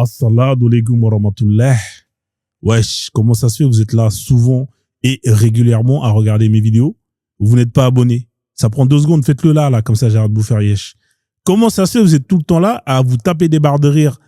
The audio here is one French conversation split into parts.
Assalamu alaikum wa rahmatullah. Wesh, comment ça se fait? Vous êtes là souvent et régulièrement à regarder mes vidéos. Vous n'êtes pas abonné. Ça prend 2 secondes, faites-le là, comme ça j'arrête de vous faire yesh. Comment ça se fait? Vous êtes tout le temps là à vous taper des barres de rire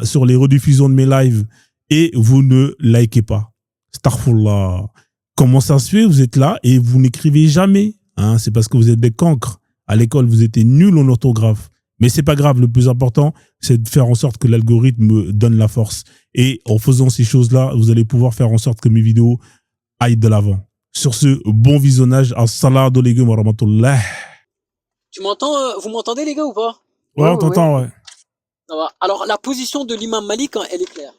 sur les rediffusions de mes lives et vous ne likez pas. Astaghfirullah. Comment ça se fait? Vous êtes là et vous n'écrivez jamais. C'est parce que vous êtes des cancres. À l'école, vous étiez nuls en orthographe. Mais c'est pas grave, le plus important, c'est de faire en sorte que l'algorithme me donne la force. Et en faisant ces choses-là, vous allez pouvoir faire en sorte que mes vidéos aillent de l'avant. Sur ce, bon visionnage. Assalamu alaikum wa rahmatullah. Tu m'entends, vous m'entendez les gars ou pas? Ouais, on t'entend, ouais. Ça va. Alors, la position de l'imam Malik, elle est claire.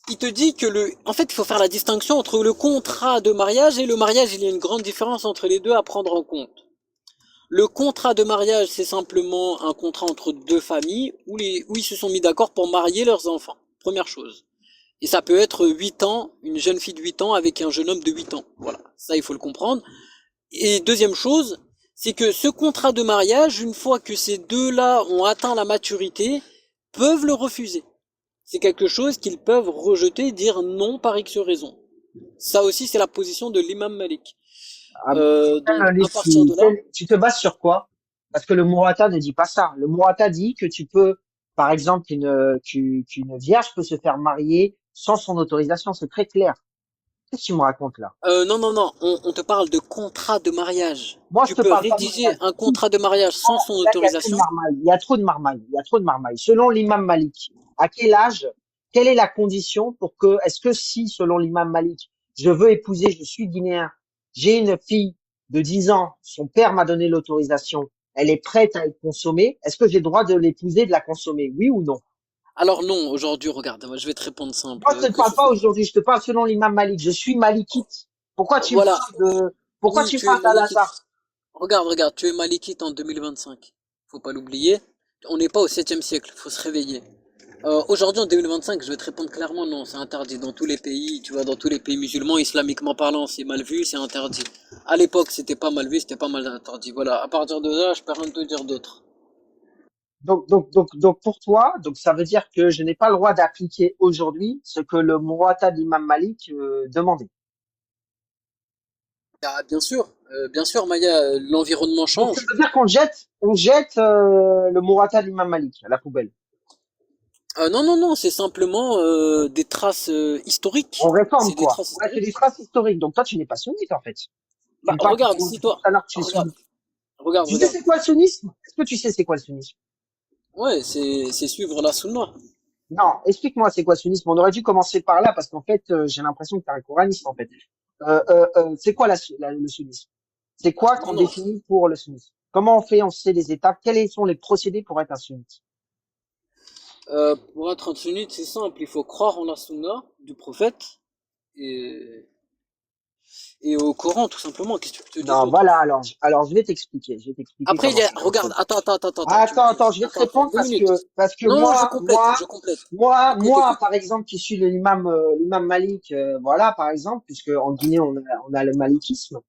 Il te dit que en fait, il faut faire la distinction entre le contrat de mariage et le mariage. Il y a une grande différence entre les deux à prendre en compte. Le contrat de mariage, c'est simplement un contrat entre deux familles où ils se sont mis d'accord pour marier leurs enfants. Première chose. Et ça peut être 8 ans, une jeune fille de 8 ans avec un jeune homme de 8 ans. Voilà. Ça, il faut le comprendre. Et deuxième chose, c'est que ce contrat de mariage, une fois que ces deux-là ont atteint la maturité, peuvent le refuser. C'est quelque chose qu'ils peuvent rejeter, dire non par X raison. Ça aussi, c'est la position de l'imam Malik. Donc, à partir de là, tu te bases sur quoi? Parce que le Mourata ne dit pas ça. Le Mourata dit que tu peux, par exemple, qu'une vierge peut se faire marier sans son autorisation. C'est très clair. Qu'est-ce que tu me racontes là? non. On te parle de contrat de mariage. Moi, Tu je te peux parle pas de rédiger mariage. un contrat de mariage sans son Là, autorisation. il y a trop de marmaille. Il y a trop de marmaille. Selon l'imam Malik, à quel âge, quelle est la condition pour que, est-ce que si, selon l'imam Malik, je veux épouser, je suis guinéen, j'ai une fille de 10 ans, son père m'a donné l'autorisation, elle est prête à être consommée, est-ce que j'ai le droit de l'épouser, de la consommer, oui ou non? Alors non, aujourd'hui, regarde, moi je vais te répondre simple. Moi, je te parle pas aujourd'hui, je te parle selon l'imam Malik, je suis malikite. Pourquoi tu me Voilà. parles de, pourquoi Oui, tu me tu es parles malikite. d'Al-Azhar? Regarde, tu es malikite en 2025. Faut pas l'oublier. On n'est pas au 7e siècle, faut se réveiller. Aujourd'hui, en 2025, je vais te répondre clairement, non, c'est interdit dans tous les pays, tu vois, dans tous les pays musulmans, islamiquement parlant, c'est mal vu, c'est interdit. À l'époque, c'était pas mal vu, c'était pas mal interdit. Voilà, à partir de là, je peux rien te dire d'autre. Donc pour toi, donc ça veut dire que je n'ai pas le droit d'appliquer aujourd'hui ce que le Muwatta d'Imam Malik demandait. Ah, bien sûr, Maya, l'environnement Donc ça change. veut dire on jette le Muwatta d'Imam Malik à la poubelle. Non, c'est simplement des traces historiques. On réforme C'est des quoi? traces Ouais, c'est des historiques. traces historiques. Donc toi, tu n'es pas sunnite en fait. Tu Bah, me parles regarde, tout si toi, à l'heure que tu es regarde, sunnite. regarde, Tu sais regarde. c'est quoi le sunnisme? Est-ce que tu sais c'est quoi le sunnisme? Ouais, c'est suivre la sunna. Non, explique-moi c'est quoi le sunnisme. On aurait dû commencer par là parce qu'en fait, j'ai l'impression que tu es un coraniste en fait. C'est quoi le sunnisme? C'est quoi qu'on Non. définit pour le sunnisme? Comment on fait? On sait les étapes. Quels sont les procédés pour être un sunnite? Pour être un sunnite, c'est simple. Il faut croire en la sunna du prophète et, et au Coran, tout simplement. Qu'est-ce que tu veux que je te dise Non, d'autre? voilà. Alors, je vais t'expliquer. Je vais t'expliquer Après, comment ça regarde, fonctionne. attends, Attends, je vais te attends, répondre deux minutes. parce que Non, je complète. Écoute. par exemple, qui suis l'imam Malik, voilà, par exemple, puisque en Guinée on a le malikisme.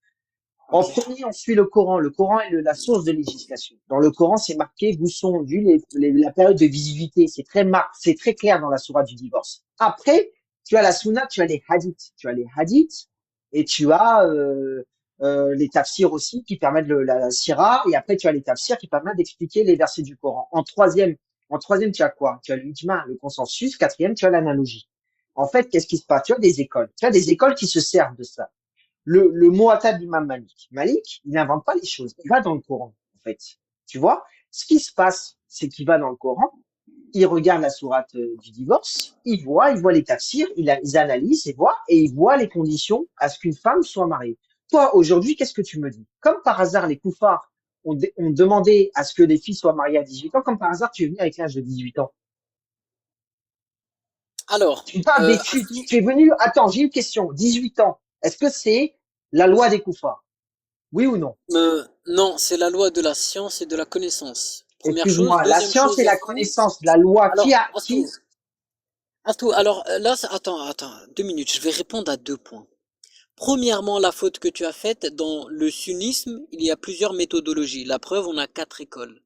En premier, on suit le Coran. Le Coran est la source de législation. Dans le Coran, c'est marqué vous sont dus la période de visivité. C'est très clair dans la sourate du divorce. Après, tu as la sunna, tu as les hadiths. Tu as les hadiths et tu as les tafsirs aussi qui permettent la sira. Et après, tu as les tafsirs qui permettent d'expliquer les versets du Coran. En troisième, tu as quoi? Tu as l'ijma, le consensus. Quatrième, tu as l'analogie. En fait, qu'est-ce qui se passe? Tu as des écoles. Tu as des écoles qui se servent de ça. Le Muwatta d'Imam Malik. Malik, il n'invente pas les choses. Il va dans le Coran, en fait. Tu vois? Ce qui se passe, c'est qu'il va dans le Coran, il regarde la sourate du divorce, il voit les tafsirs, ils analysent et il voit les conditions à ce qu'une femme soit mariée. Toi, aujourd'hui, qu'est-ce que tu me dis? Comme par hasard, les koufars ont demandé à ce que les filles soient mariées à 18 ans, comme par hasard, tu es venu avec l'âge de 18 ans. Alors, Tu es venu, attends, j'ai une question, 18 ans. Est-ce que c'est la loi des koufars? Oui ou non? non, c'est la loi de la science et de la connaissance. Première chose. Excuse-moi, la Deuxième science et chose, la connaissance, la loi, alors, qui, Astou, alors là, attends, 2 minutes, je vais répondre à 2 points. Premièrement, la faute que tu as faite, dans le sunnisme, il y a plusieurs méthodologies. La preuve, on a 4 écoles.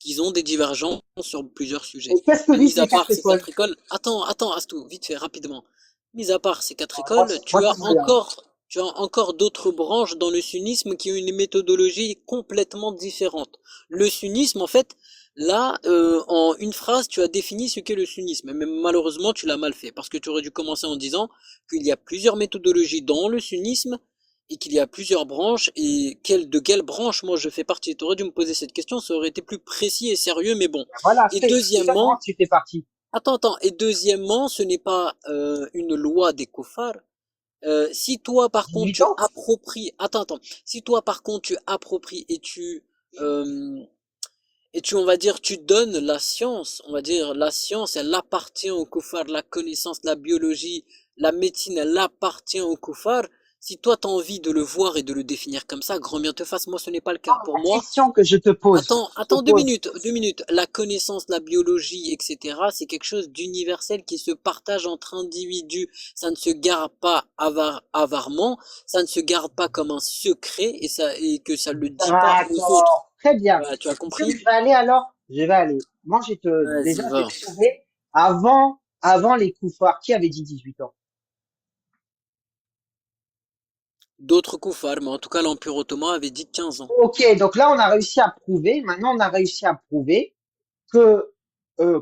qu'ils ont des divergences sur plusieurs sujets. Et qu'est-ce que Mais disent mis à les part quatre ces écoles? quatre écoles, attends, Astou, vite fait, rapidement. Mis à part ces quatre Moi, écoles, moi, ça me regarde. tu as encore d'autres branches dans le sunnisme qui ont une méthodologie complètement différente. Le sunnisme, en fait, là, en une phrase, tu as défini ce qu'est le sunnisme. Mais malheureusement, tu l'as mal fait parce que tu aurais dû commencer en disant qu'il y a plusieurs méthodologies dans le sunnisme et qu'il y a plusieurs branches et de quelle branche moi je fais partie. Tu aurais dû me poser cette question, ça aurait été plus précis et sérieux, mais bon. Voilà, Et c'est de quelle branche deuxièmement, tu fais partie? et deuxièmement, ce n'est pas une loi des koufars. Si toi par contre 18 tu ans? appropries, si toi par contre tu appropries euh, on va dire, tu donnes la science, on va dire, la science, elle appartient aux koufars, la connaissance, la biologie, la médecine, elle appartient aux koufars. Si toi t'as envie de le voir et de le définir comme ça, grand bien te fasse, moi ce n'est pas le cas. Pour La moi, question que je te pose, attends 2 minutes. La connaissance, la biologie, etc., c'est quelque chose d'universel qui se partage entre individus. Ça ne se garde pas avarement, ça ne se garde pas comme un secret et que ça ne le dit pas aux autres. d'accord, très bien. Voilà, tu as Tu sais où compris? je vais aller alors? Je vais aller. Moi, Vas-y, déjà, j'ai va. trouvé avant les koufars, qui avait dit 18 ans? D'autres koufars, mais en tout cas l'Empire ottoman avait dit 15 ans. Ok, donc là, on a réussi à prouver, maintenant, on a réussi à prouver que,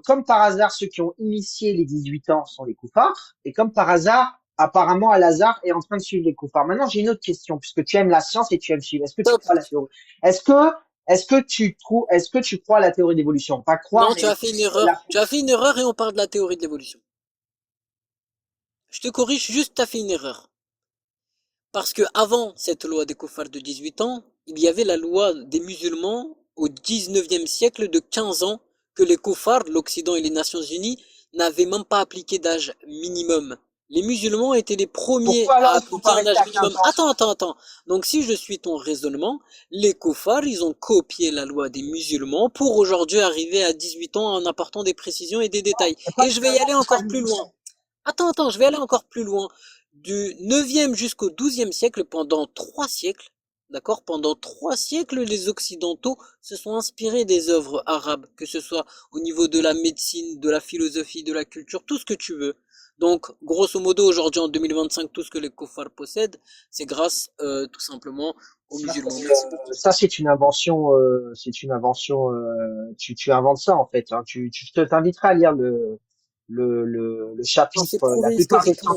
comme par hasard, ceux qui ont initié les 18 ans sont les koufars, et comme par hasard, apparemment, Al-Azhar est en train de suivre les koufars. Maintenant, j'ai une autre question, puisque tu aimes la science et tu aimes suivre. Est-ce que tu Top. crois à la théorie? Est-ce que tu crois à la théorie d'évolution? Pas croire, Non, tu mais as fait une erreur. la, Tu as fait une erreur et on parle de la théorie de l'évolution. Je te corrige juste, tu as fait une erreur. Parce que avant cette loi des koufars de 18 ans, il y avait la loi des musulmans au 19e siècle de 15 ans que les koufars, l'Occident et les Nations Unies n'avaient même pas appliqué d'âge minimum. Les musulmans étaient les premiers pourquoi alors à il faut pas appliquer un rester âge à minimum. 15 ans? Attends. Donc si je suis ton raisonnement, les koufars, ils ont copié la loi des musulmans pour aujourd'hui arriver à 18 ans en apportant des précisions et des détails. C'est pas Et je vais y aller c'est pas encore une plus loin. évolution. Je vais aller encore plus loin. Du 9e jusqu'au 12e siècle, pendant 3 siècles, d'accord, pendant 3 siècles, les Occidentaux se sont inspirés des œuvres arabes, que ce soit au niveau de la médecine, de la philosophie, de la culture, tout ce que tu veux. Donc, grosso modo, aujourd'hui, en 2025, tout ce que les koufars possèdent, c'est grâce, tout simplement, aux Ça, musulmans. Merci beaucoup. ça, c'est une invention, tu inventes ça, en fait, hein. Je t'inviterai à lire le Non, c'est chapitre, prouvé historiquement.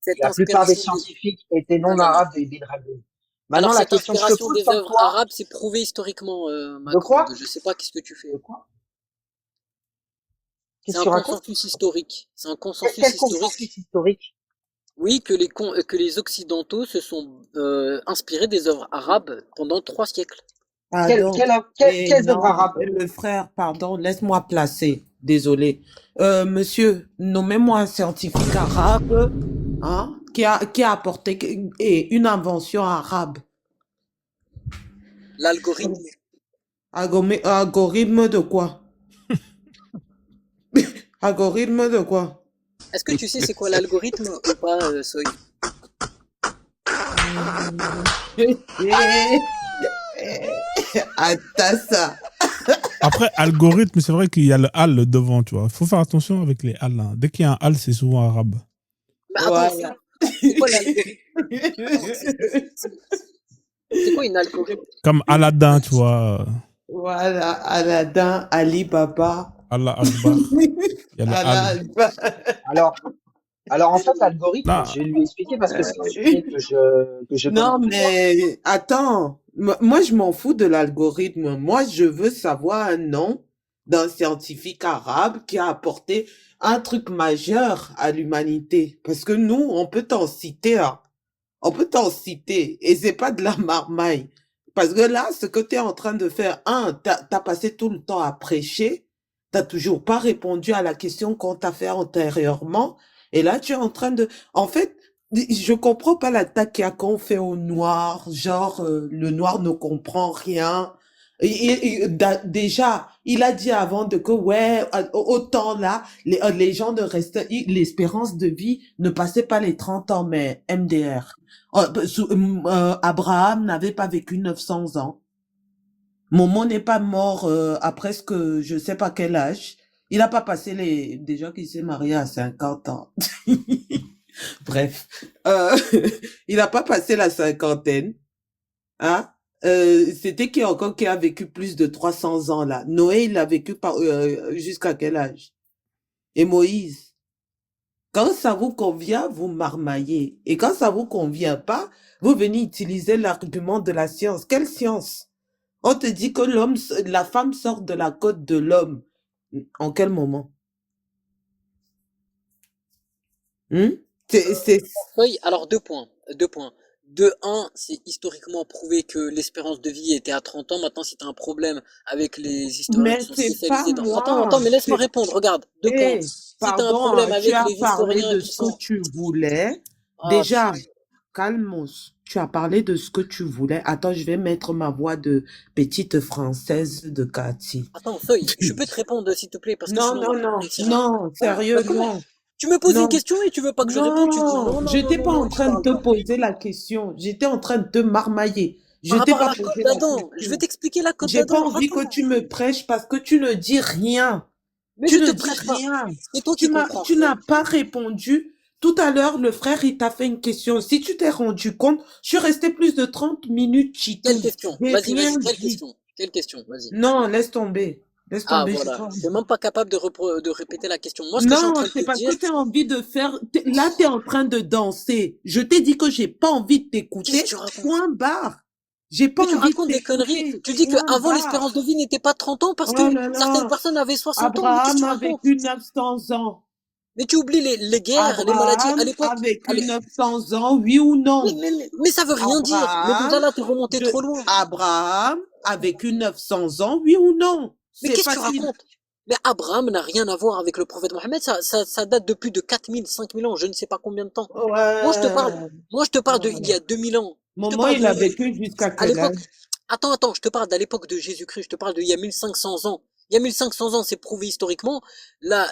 Cette la plupart des inspiration des... scientifiques étaient Non, non non, non. arabes et Ibn Khaldun. Alors, Maintenant, la cette question que je te inspiration pose, des comme œuvres toi, arabes, c'est prouvé historiquement, ma de grande. quoi? Je sais pas qu'est-ce que tu De fais. quoi? C'est Qu'est-ce que un tu racontes? consensus historique. C'est un consensus Quel consensus historique. historique? Oui, que les Occidentaux se sont inspirés des œuvres arabes pendant 3 siècles. Pardon. Quelles œuvres Non, arabes? le frère, pardon, laisse-moi placer. Désolé. Monsieur, nommez-moi un scientifique arabe, hein, qui a apporté une invention arabe. L'algorithme. Algorithme de quoi? Algorithme de quoi? Est-ce que tu sais c'est quoi l'algorithme ou pas, Soy? Attends ça. Après, algorithme, c'est vrai qu'il y a le hal devant, tu vois. Faut faire attention avec les hal, hein. Dès qu'il y a un hal, c'est souvent arabe. Mais attends, Voilà. c'est quoi l'algorithme? C'est quoi une algorithme? Comme Aladdin, tu vois. Voilà, Aladdin, Ali Baba. Allah Akbar. Il y a le hal. Alors en fait, l'algorithme, Non, je vais lui expliquer parce que c'est un sujet que je connais. Non, mais attends, moi je m'en fous de l'algorithme. Moi je veux savoir un nom d'un scientifique arabe qui a apporté un truc majeur à l'humanité. Parce que nous, on peut t'en citer, hein. On peut t'en citer. Et c'est pas de la marmaille. Parce que là, ce que tu es en train de faire, t'as passé tout le temps à prêcher. T'as toujours pas répondu à la question qu'on t'a fait antérieurement. Et là, tu es en train de... En fait, je comprends pas l'attaque qu'on fait au noir. Genre, le noir ne comprend rien. Déjà, il a dit avant que, ouais, autant là, les gens ne restaient... L'espérance de vie ne passait pas les 30 ans, mais MDR. Abraham n'avait pas vécu 900 ans. Momo n'est pas mort à presque je sais pas quel âge. Il n'a pas passé les... Déjà qu'il s'est marié à 50 ans. Bref. Euh, il n'a pas passé la cinquantaine. Hein? C'était qui encore qui a vécu plus de 300 ans là? Noé, il a vécu jusqu'à quel âge? Et Moïse? Quand ça vous convient, vous marmaillez. Et quand ça vous convient pas, vous venez utiliser l'argument de la science. Quelle science? On te dit que la femme sort de la côte de l'homme. En quel moment? Hmm? Oui, alors deux points. Deux points. De un, c'est historiquement prouvé que l'espérance de vie était à 30 ans. Maintenant, si tu as un problème avec les historiens Mais qui sont c'est pas spécialisés dans... moi. Attends, mais laisse-moi répondre. Regarde, deux points. Si tu as un Pardon, problème hein, tu avec as les parlé historiens de qui ce que sont... tu voulais. Ah, Déjà, calmos. Tu as parlé de ce que tu voulais. Attends, je vais mettre ma voix de petite française de Cathy. attends, Feuille, je peux te répondre s'il te plaît, parce que Non, sinon on non, va pas non, réussir à... non, Ah, sérieux, bah comment? non, Tu me poses une non, question et tu veux pas que je réponde, tu dis non. non, non, non, J'étais non, pas non, en et tu train de parles te pas. poser la question. J'étais en train de te marmailler. Je Par t'ai rapport à pas la côte posé la d'Adam, je vais question. t'expliquer la côte J'ai pas d'Adam. envie que Attends, tu me prêches parce que tu ne dis rien. mais je Tu te ne dis prêche pas. rien. C'est toi qui comprends Tu rien. n'as pas répondu. Tout à l'heure, le frère, il t'a fait une question. Si tu t'es rendu compte, je suis restée plus de 30 minutes Quelle chitouille. question? J'ai Vas-y, rien vas-y, quelle dit. question? Quelle question? Vas-y. Non, laisse tomber. Laisse Ah, tomber, j'ai pas voilà. Tu es envie. même pas capable de répéter la question. Moi, ce que je suis en Non, train de c'est te parce que dire, tu as envie de faire. Là, tu es en train de danser. Je t'ai dit que j'ai pas envie de qu'est-ce que t'écouter. tu racontes? Point barre. J'ai pas Mais tu envie de racontes des conneries. t'écouter. Tu dis que Point avant barre. l'espérance de vie n'était pas 30 ans parce que Oh là certaines là. personnes avaient 60 ans. Mais qu'est-ce que Abraham tu a racontes? vécu 900 ans. Mais tu oublies les guerres, les maladies à Abraham l'époque. a vécu Allez. 900 ans, oui ou non? Mais ça veut rien dire. Mais déjà Abraham, là, t'es remonté trop loin. Abraham a vécu 900 ans, oui ou non? Mais C'est qu'est-ce que tu facile. racontes? Mais Abraham n'a rien à voir avec le prophète Mohammed. Ça date de plus de 4000, 5000 ans. Je ne sais pas combien de temps. Moi, je te parle, Ouais. moi, je te parle de il y a 2000 ans. Je te Maman, parle il de, a vécu jusqu'à à quel l'époque. âge? Attends, je te parle d'à l'époque de Jésus-Christ. Je te parle de il y a 1500 ans. Il y a 1500 ans, c'est prouvé historiquement.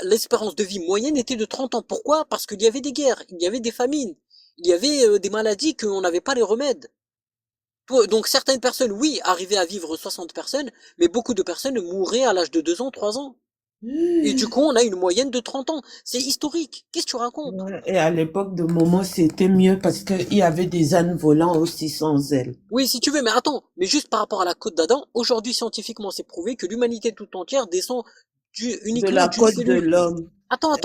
L'espérance de vie moyenne était de 30 ans. Pourquoi? Parce qu'il y avait des guerres, il y avait des famines, il y avait des maladies qu'on n'avait pas les remèdes. Donc certaines personnes, oui, arrivaient à vivre 60 personnes, mais beaucoup de personnes mouraient à l'âge de 2 ans, 3 ans. Et du coup, on a une moyenne de 30 ans. C'est historique. Qu'est-ce que tu racontes? Ouais, et à l'époque de Momo, c'était mieux parce qu'il y avait des ânes volants aussi sans ailes. Oui, si tu veux, mais attends, mais juste par rapport à la côte d'Adam, aujourd'hui scientifiquement c'est prouvé que l'humanité tout entière descend De uniquement la d'une côte de cellule. l'homme. Attends,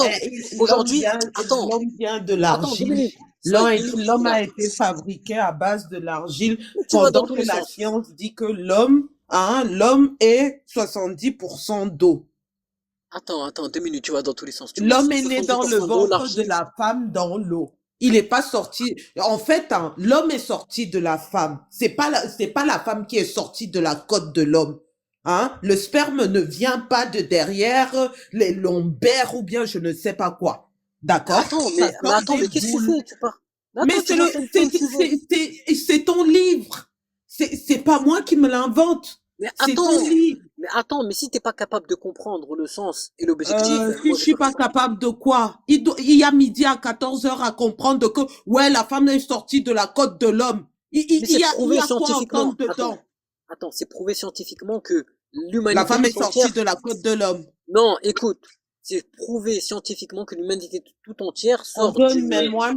aujourd'hui, L'homme vient de attends, deux l'argile. minutes. Soy, L'homme a été fabriqué à base de l'argile tu vas dans pendant tous que les la sens. science dit que l'homme est 70% d'eau. Attends, 2 minutes, tu vas dans tous les sens. Tu me dis L'homme c'est est né dans le 70% d'eau, ventre de l'argile. la femme dans l'eau. Il n'est pas sorti. En fait, hein, l'homme est sorti de la femme. C'est pas la femme qui est sortie de la côte de l'homme. Hein? Le sperme ne vient pas de derrière les lombaires ou bien je ne sais pas quoi. D'accord? Attends, Ça mais sort attends, des mais qu'est-ce que tu boules. fais? Tu pars. Mais Mais attends, tu vas sur le sujet. c'est ton livre. C'est pas moi qui me l'invente. Mais C'est ton livre. mais si t'es pas capable de comprendre le sens et l'objectif, Si moi je je suis peux pas pas comprendre. capable de quoi? Il y a midi à 14 heures à comprendre que, ouais, la femme est sortie de la côte de l'homme. Mais c'est Il y prouvé a quoi à scientifiquement. entendre dedans? Attends, c'est prouvé scientifiquement que La l'humanité femme est tout entière... sortie de la côte de l'homme. Non, écoute, c'est prouvé scientifiquement que l'humanité tout entière sort Anton, d'une... mets-moi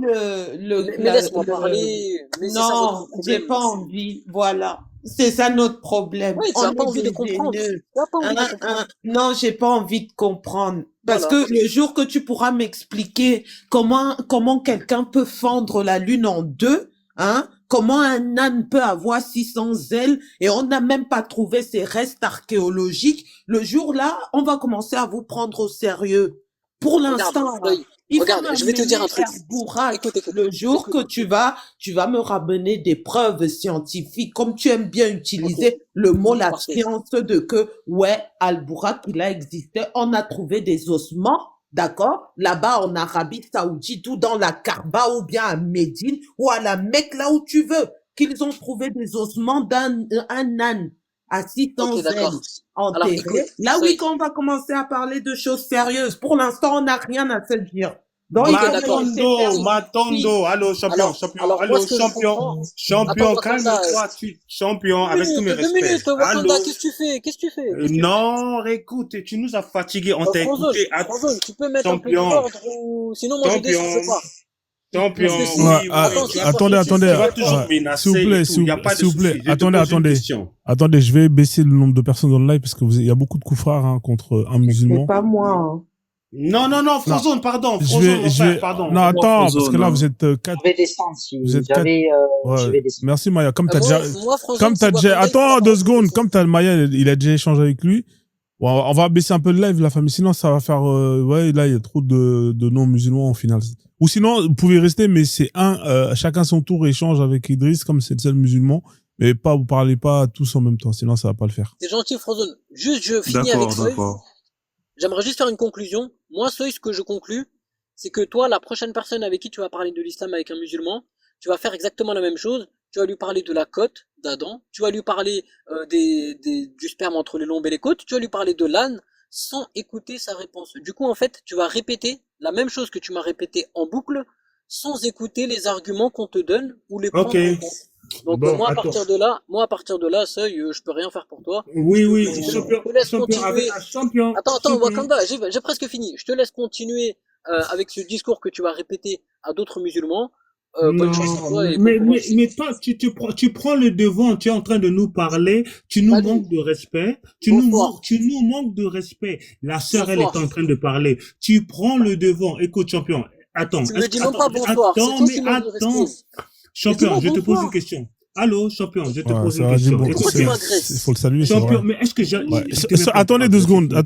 Mais laisse-moi parler, mais c'est ça votre Non, j'ai problème. pas envie. Voilà. C'est ça notre problème. Oui, tu On n'as pas est envie de des comprendre. haineux. Tu n'as pas envie de comprendre. Non, j'ai pas envie de comprendre. Parce Voilà. que le jour que tu pourras m'expliquer comment quelqu'un peut fendre la lune en deux, hein, comment un âne peut avoir 600 ailes et on n'a même pas trouvé ses restes archéologiques, le jour là, on va commencer à vous prendre au sérieux. Pour Regarde, l'instant, là, Feuille, il faut regarde, je vais te dire un m'amener truc. Herbourak. Écoute, Le jour que tu vas me ramener des preuves scientifiques, comme tu aimes bien utiliser Ok, le mot la parfait. science de que, ouais, Al-Bourak, il a existé, on a trouvé des ossements, d'accord, là-bas en Arabie Saoudite ou dans la Kaaba ou bien à Médine ou à la Mecque, là où tu veux, qu'ils ont trouvé des ossements un âne à 600 Ok, d'accord. ailes Alors, écoute, enterré. Là, oui, Feuille, qu'on va commencer à parler de choses sérieuses. Pour l'instant, on n'a rien à se dire. Donc, Ok, il faut d'accord. laisser faire. Si, si. Matondo, allô, champion, champion, Alors moi, allô, ce que je champion, comprends... champion, Attends, Wakanda, calme-toi, champion, avec tous mes deux respects. minutes, Wakanda, Allô, qu'est-ce que tu fais? Qu'est-ce que tu fais? Qu'est-ce que tu fais? non, écoute, tu nous as fatigués, on t'a Frozone, écouté, Frozone, tu peux mettre un peu champion, d'ordre ou... Sinon, moi, je descends, je champion, pars. champion, Parce que si... Ouais, oui, Attends, oui, si attendez, si tu attendez, vas c'est toujours pas... s'il vous menacer et plaît, tout, il n'y a pas de s'il vous plaît, souci. Je te attendez, pose une attendez. question. Attendez, je vais baisser le nombre de personnes dans le live parce que il y a beaucoup de coups frères hein, contre un C'est musulman. pas moi. Hein. Non, Non, Frozone, pardon, je Frozone, mon vais, frère, pardon. non, attends, parce que là, vous êtes Je 4, vais descendre si vous êtes 4. je Ouais. vais descendre. Merci, Maya. Comme t'as déjà, Moi, Frozone, si Wakanda, il attends faut 2 pas secondes. descendre. Comme t'as Maya, il a déjà échangé avec lui. Bon, on va baisser un peu le live, la famille. Sinon, ça va faire, ouais, là, il y a trop de non-musulmans au final. Ou sinon, vous pouvez rester, mais c'est chacun son tour échange avec Idriss, comme c'est le seul musulman. Mais vous parlez pas tous en même temps. Sinon, ça va pas le faire. C'est gentil, Frozone. Juste, je finis avec Soy. J'aimerais juste faire une conclusion. Moi, Soy, ce que je conclus, c'est que toi, la prochaine personne avec qui tu vas parler de l'islam avec un musulman, tu vas faire exactement la même chose. Tu vas lui parler de la côte d'Adam. Tu vas lui parler du sperme entre les lombes et les côtes. Tu vas lui parler de l'âne sans écouter sa réponse. Du coup, en fait, tu vas répéter la même chose que tu m'as répété en boucle sans écouter les arguments qu'on te donne ou les prendre Ok. en compte. Donc Bon, moi, à attends. partir de là, Soy, je peux rien faire pour toi. Oui, oui, Je champion, te laisse champion, continuer. champion. Attends, champion. Wakanda, j'ai presque fini. Je te laisse continuer avec ce discours que tu vas répéter à d'autres musulmans. Bonne chance à toi et bon courage. mais toi, tu prends le devant, tu es en train de nous parler, tu nous Vas-y. manques de respect, Bonsoir. tu nous manques de respect. La sœur, elle Bonsoir. est en train de parler. Tu prends le devant. Écoute, champion, attends. Tu me dis même pas bonsoir. C'est Attends, toi mais qui manques de attends. respect. Champion, dis-moi je te pose bonsoir. une question. Allô, champion, je te Ouais, pose ça une va dire question. bon. Écoute Pourquoi tu bien. m'agresses? Il faut le saluer, c'est Champion, vrai. mais est-ce que j'ai... Ouais. je te mets pas Attendez en 2 agressif, secondes. mais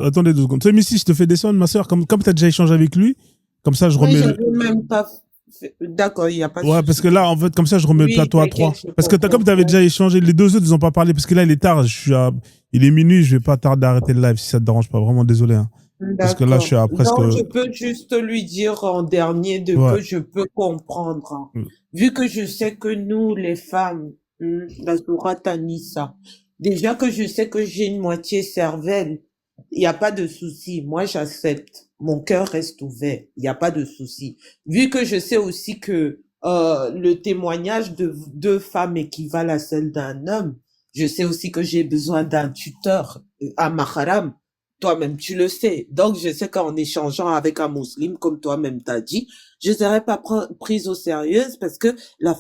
Attendez 2 secondes. Tu sais, Missy, je te fais descendre, ma sœur. Comme t'as déjà échangé avec lui, comme ça, je Oui, remets. j'avais même pas fait. D'accord, il n'y a pas de Ouais, souci. parce que là, en fait, comme ça, je remets le Oui, plateau à t'inquiète, 3. je Parce que comprends. comme t'avais déjà échangé, les 2 autres, ils ont pas parlé. Parce que là, il est tard. Il est minuit. Je vais pas tarder à arrêter le live si ça te dérange pas. Vraiment désolé. Hein. Parce que là, je suis à presque. Non, je peux juste lui dire en dernier Ouais. que je peux comprendre. Hein. Mm. Vu que je sais que nous, les femmes, la sourate Anissa, déjà que je sais que j'ai une moitié cervelle, il n'y a pas de souci. Moi, j'accepte. Mon cœur reste ouvert. Il n'y a pas de souci. Vu que je sais aussi que le témoignage de 2 femmes équivalent à celle d'un homme, je sais aussi que j'ai besoin d'un tuteur, un maharam. Toi-même, tu le sais. Donc, je sais qu'en échangeant avec un musulman, comme toi-même t'as dit, je serai pas prise au sérieux parce que la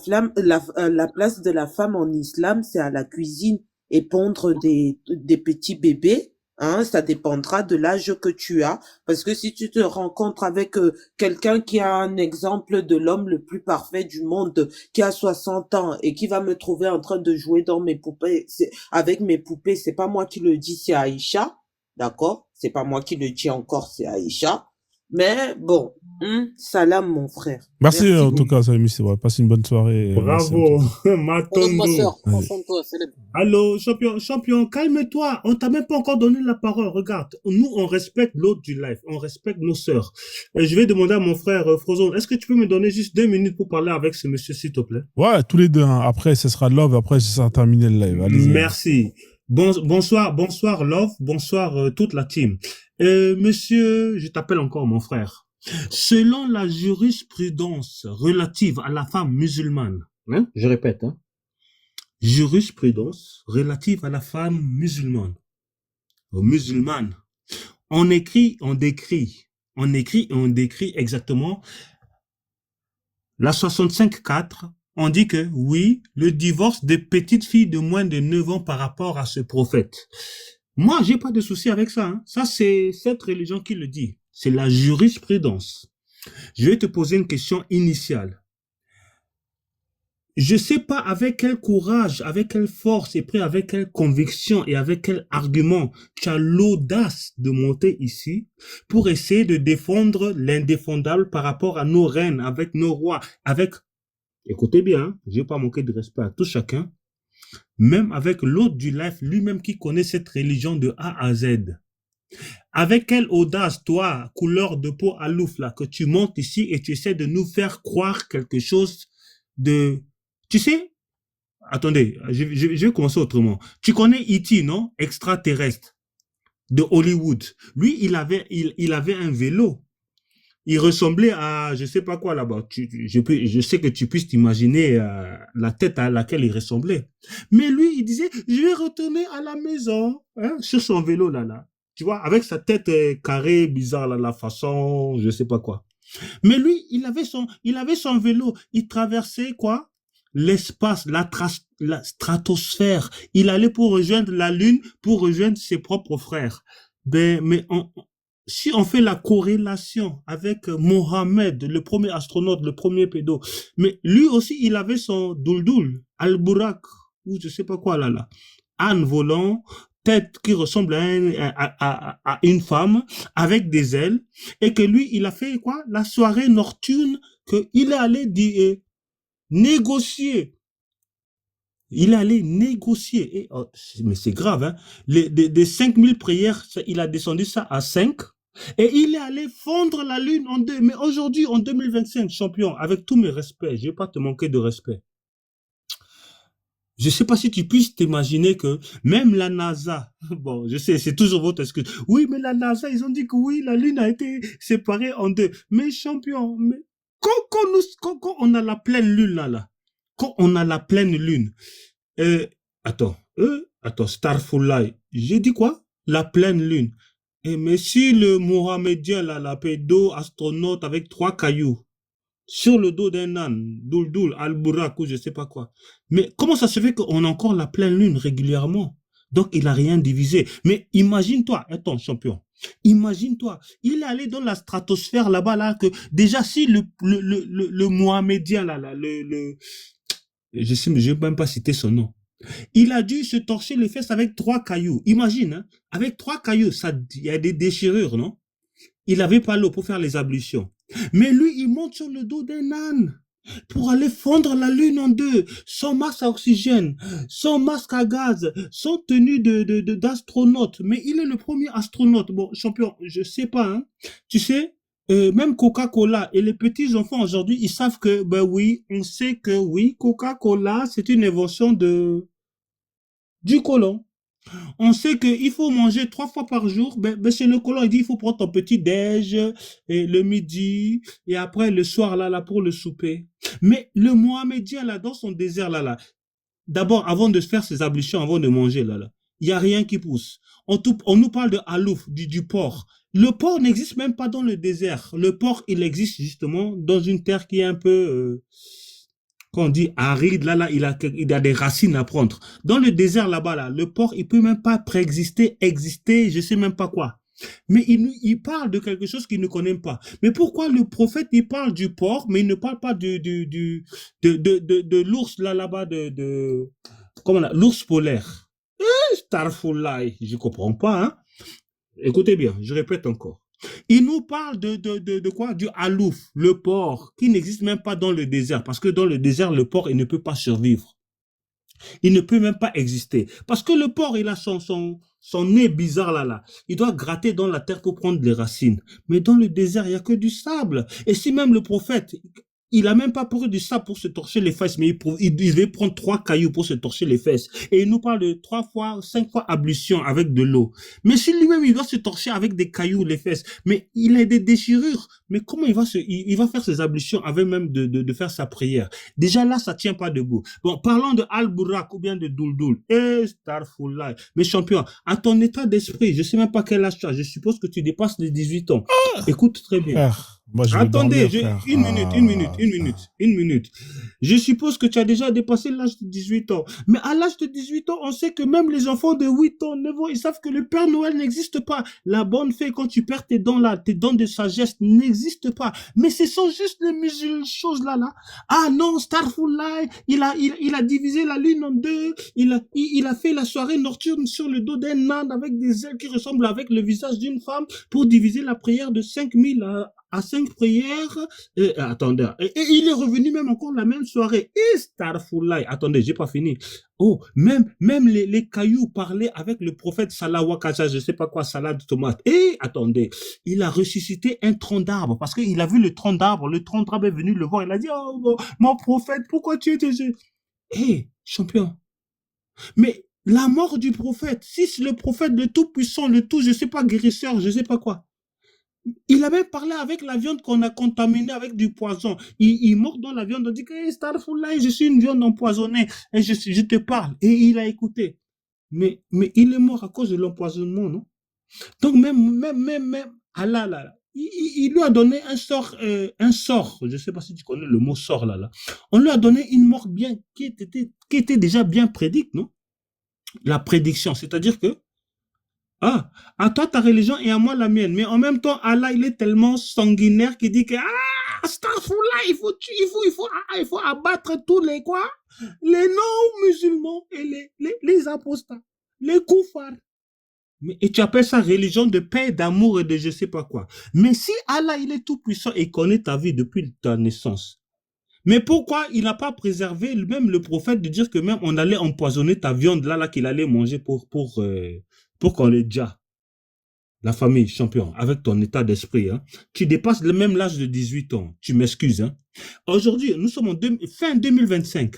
place de la femme en islam, c'est à la cuisine et pondre des petits bébés. Hein, ça dépendra de l'âge que tu as. Parce que si tu te rencontres avec quelqu'un qui a un exemple de l'homme le plus parfait du monde, qui a 60 ans et qui va me trouver en train de jouer dans mes poupées, avec mes poupées, c'est pas moi qui le dis, c'est Aïcha. D'accord? C'est pas moi qui le dis encore, c'est Aïcha. Mais bon, salam mon frère. Merci en tout cas, Salim. C'est vrai. Passe une bonne soirée. Bravo, Pardonne Matondo. ma soeur, Ouais. prends soin de toi, célèbre. Allô, champion, calme-toi. On t'a même pas encore donné la parole. Regarde, nous, on respecte l'autre du live. On respecte nos sœurs. Je vais demander à mon frère Frozone, est-ce que tu peux me donner juste 2 minutes pour parler avec ce monsieur, s'il te plaît? Ouais, tous les deux. Hein. Après, ce sera Love. Après, ce sera terminé le live. Allez-y. Merci. Bonsoir, Love. Bonsoir, toute la team. Monsieur, je t'appelle encore mon frère. Selon la jurisprudence relative à la femme musulmane, hein, je répète, hein, jurisprudence relative à la femme musulmane, on écrit et on décrit exactement la 65.4. On dit que oui, le divorce des petites filles de moins de 9 ans par rapport à ce prophète. Moi, j'ai pas de souci avec ça. Hein. Ça, c'est cette religion qui le dit. C'est la jurisprudence. Je vais te poser une question initiale. Je sais pas avec quel courage, avec quelle force et puis avec quelle conviction et avec quel argument tu as l'audace de monter ici pour essayer de défendre l'indéfendable par rapport à nos reines, avec nos rois, avec... Écoutez bien, hein, je vais pas manquer de respect à tout chacun, même avec l'autre du live, lui-même qui connaît cette religion de A à Z. Avec quelle audace, toi, couleur de peau à louf, là, que tu montes ici et tu essaies de nous faire croire quelque chose de... Tu sais, attendez, je vais commencer autrement. Tu connais E.T., non? Extraterrestre de Hollywood. Lui, il avait un vélo. il ressemblait à, je sais pas quoi là-bas. Je sais que tu puisses t'imaginer la tête à laquelle il ressemblait. Mais lui, il disait, je vais retourner à la maison, hein, sur son vélo là. Tu vois, avec sa tête carrée, bizarre là, la façon, je sais pas quoi. Mais lui, il avait son vélo. Il traversait quoi? L'espace, la stratosphère. Il allait pour rejoindre la Lune, pour rejoindre ses propres frères. Mais si on fait la corrélation avec Mohamed, le premier astronaute, le premier pédo, mais lui aussi, il avait son douldoul, Al-Burak, ou je sais pas quoi là. Âne volant, tête qui ressemble à une femme, avec des ailes, et que lui, il a fait quoi? La soirée nocturne, qu'il est allé négocier. Il est allé négocier. Et, mais c'est grave, hein. Des 5000 prières, il a descendu ça à 5. Et il est allé fondre la lune en deux. Mais aujourd'hui, en 2025, champion, avec tous mes respects, je vais pas te manquer de respect. Je sais pas si tu puisses t'imaginer que même la NASA, bon, je sais, c'est toujours votre excuse. Oui, mais la NASA, ils ont dit que oui, la lune a été séparée en deux. Mais champion, mais quand on a la pleine lune là, quand on a la pleine lune, attends, Starfall, j'ai dit quoi? La pleine lune. Et mais si le Mohammedien là, la pédo astronaute avec 3 cailloux sur le dos d'un âne, Douldoul, Al-Burak ou je sais pas quoi. Mais comment ça se fait qu'on a encore la pleine lune régulièrement? Donc il a rien divisé. Mais imagine-toi, attends champion, imagine-toi, il est allé dans la stratosphère là-bas là que déjà si le Mohammedien là, je sais, mais je vais même pas citer son nom. Il a dû se torcher les fesses avec 3 cailloux. Imagine, hein, avec 3 cailloux, il y a des déchirures, non? Il avait pas l'eau pour faire les ablutions. Mais lui, il monte sur le dos d'un âne pour aller fondre la lune en deux, sans masque à oxygène, sans masque à gaz, sans tenue d'astronaute. Mais il est le premier astronaute. Bon, champion, je sais pas, hein. Tu sais, même Coca-Cola et les petits enfants aujourd'hui, ils savent que, ben oui, on sait que oui, Coca-Cola, c'est une invention du colon. On sait qu'il faut manger 3 fois par jour. Ben chez le colon, il dit il faut prendre ton petit déj et le midi et après le soir là pour le souper. Mais le Mohammedien là dans son désert là, d'abord avant de faire ses ablutions, avant de manger là, il y a rien qui pousse. On nous parle de halouf, du porc. Le porc n'existe même pas dans le désert. Le porc, il existe justement dans une terre qui est un peu quand on dit aride, là, il a des racines à prendre. Dans le désert, là-bas, là, le porc, il peut même pas préexister, exister, je sais même pas quoi. Mais il parle de quelque chose qu'il ne connaît pas. Mais pourquoi le prophète, il parle du porc, mais il ne parle pas de l'ours, là-bas, comment là, l'ours polaire. Starfall, je comprends pas, hein. Écoutez bien, je répète encore. Il nous parle de quoi? Du halouf, le porc, qui n'existe même pas dans le désert. Parce que dans le désert, le porc, il ne peut pas survivre. Il ne peut même pas exister. Parce que le porc, il a son nez bizarre là. Il doit gratter dans la terre pour prendre les racines. Mais dans le désert, il n'y a que du sable. Et si même le prophète, il a même pas pris du sable pour se torcher les fesses, mais il devait prendre 3 cailloux pour se torcher les fesses. Et il nous parle de 5 fois ablution avec de l'eau. Mais si lui-même, il doit se torcher avec des cailloux les fesses, mais il a des déchirures. Mais comment il va faire ses ablutions avec même de faire sa prière? Déjà là, ça tient pas debout. Bon, parlons de Al-Burak ou bien de Douldoul. Starfall. Mais champion, à ton état d'esprit, je sais même pas quel âge tu as. Je suppose que tu dépasses les 18 ans. Écoute très bien. Moi, je vais Attendez, dormir, une minute. Je suppose que tu as déjà dépassé l'âge de 18 ans. Mais à l'âge de 18 ans, on sait que même les enfants de 8 ans, 9 ans, ils savent que le Père Noël n'existe pas. La bonne fée, quand tu perds tes dents là, tes dents de sagesse n'existent pas. Mais ce sont juste les choses là. Ah non, Starfall, il a divisé la lune en deux. Il a fait la soirée nocturne sur le dos d'un âne avec des ailes qui ressemblent avec le visage d'une femme pour diviser la prière de 5000 à 5 prières. Attendez. Et il est revenu même encore la même soirée. Et Starfall, attendez, j'ai pas fini. Oh, même les cailloux parlaient avec le prophète Salah Wakaja, je sais pas quoi, salade de tomate. Et attendez, il a ressuscité un tronc d'arbre parce qu'il a vu le tronc d'arbre est venu le voir. Il a dit, oh, mon prophète, pourquoi tu étais... champion. Mais la mort du prophète, si c'est le prophète, le tout puissant, le tout, je sais pas, guérisseur, je sais pas quoi. Il a même parlé avec la viande qu'on a contaminée avec du poison. Il mord dans la viande, on dit que hey, Starfullah, je suis une viande empoisonnée. Et je te parle. Et il a écouté. Mais il est mort à cause de l'empoisonnement, non? Donc même Allah, là, il lui a donné un sort, je ne sais pas si tu connais le mot sort, là. On lui a donné une mort bien, qui était déjà bien prédite, non? La prédiction, c'est-à-dire que, à toi ta religion et à moi la mienne. Mais en même temps, Allah, il est tellement sanguinaire qu'il dit que, Astaghfirullah, il faut abattre tous les quoi? Les non-musulmans et les apostats, les koufars. Et tu appelles ça religion de paix, d'amour et de je sais pas quoi. Mais si Allah, il est tout puissant et connaît ta vie depuis ta naissance, mais pourquoi il n'a pas préservé même le prophète de dire que même on allait empoisonner ta viande là qu'il allait manger pour qu'on les déjà la famille champion avec ton état d'esprit, hein. Tu dépasses même l'âge de 18 ans. Tu m'excuses, hein. Aujourd'hui, nous sommes fin 2025.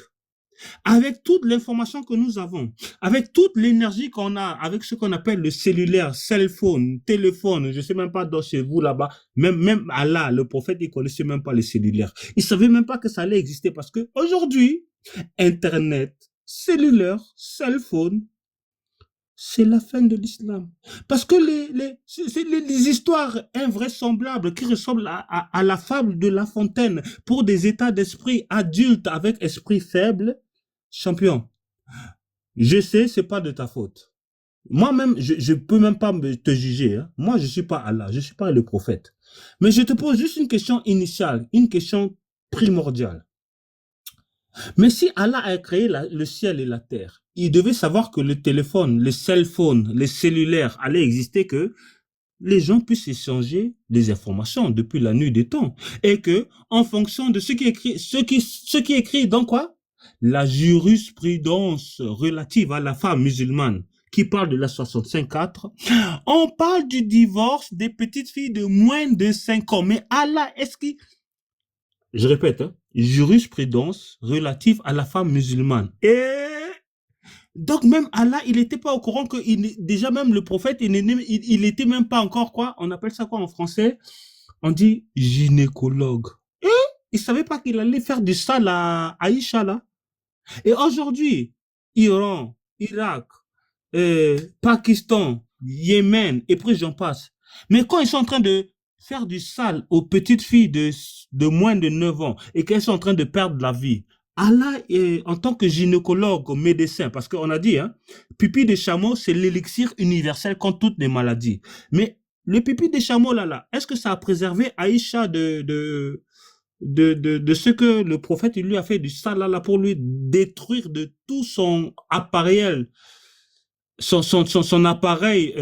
Avec toute l'information que nous avons, avec toute l'énergie qu'on a, avec ce qu'on appelle le cellulaire, cell phone, téléphone, je sais même pas dans chez vous là-bas, même Allah, le prophète, il connaissait même pas les cellulaires. Il savait même pas que ça allait exister parce que aujourd'hui, Internet, cellulaire, cell phone, c'est la fin de l'islam. Parce que les histoires invraisemblables qui ressemblent à la fable de La Fontaine pour des états d'esprit adultes avec esprit faible, champion, je sais, c'est pas de ta faute. Moi-même, je peux même pas te juger, hein. Moi, je suis pas Allah, je suis pas le prophète. Mais je te pose juste une question initiale, une question primordiale. Mais si Allah a créé le ciel et la terre, il devait savoir que le téléphone, le cell phone, les cellulaires allaient exister, que les gens puissent échanger des informations depuis la nuit des temps. Et que, en fonction de ce qui est écrit dans quoi? La jurisprudence relative à la femme musulmane, qui parle de la 65-4, on parle du divorce des petites filles de moins de 5 ans. Mais Allah, est-ce qu'il... Je répète, hein, jurisprudence relative à la femme musulmane. Et donc même Allah, il n'était pas au courant que déjà même le prophète, il était même pas encore quoi? On appelle ça quoi en français? On dit gynécologue. Et il savait pas qu'il allait faire du sale à Aïcha là. Et aujourd'hui, Iran, Irak, Pakistan, Yémen, et puis j'en passe. Mais quand ils sont en train de faire du sale aux petites filles de moins de 9 ans et qu'elles sont en train de perdre la vie, Allah, en tant que gynécologue, médecin, parce qu'on a dit, hein, pipi de chameau, c'est l'élixir universel contre toutes les maladies. Mais le pipi de chameau là, est-ce que ça a préservé Aïcha de ce que le prophète il lui a fait du sale là pour lui détruire de tout son appareil, son appareil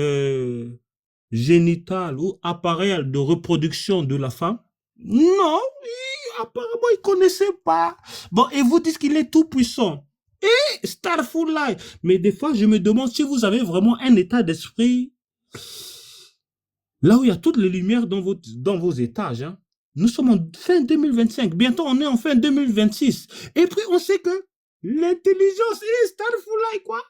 génital ou appareil de reproduction de la femme? Non, apparemment il connaissait pas. Bon, et vous dites qu'il est tout puissant. Et Starfullah. Mais des fois je me demande si vous avez vraiment un état d'esprit là où il y a toutes les lumières dans vos étages, hein. Nous sommes en fin 2025. Bientôt, on est en fin 2026. Et puis, on sait que l'intelligence est Starfullah, quoi.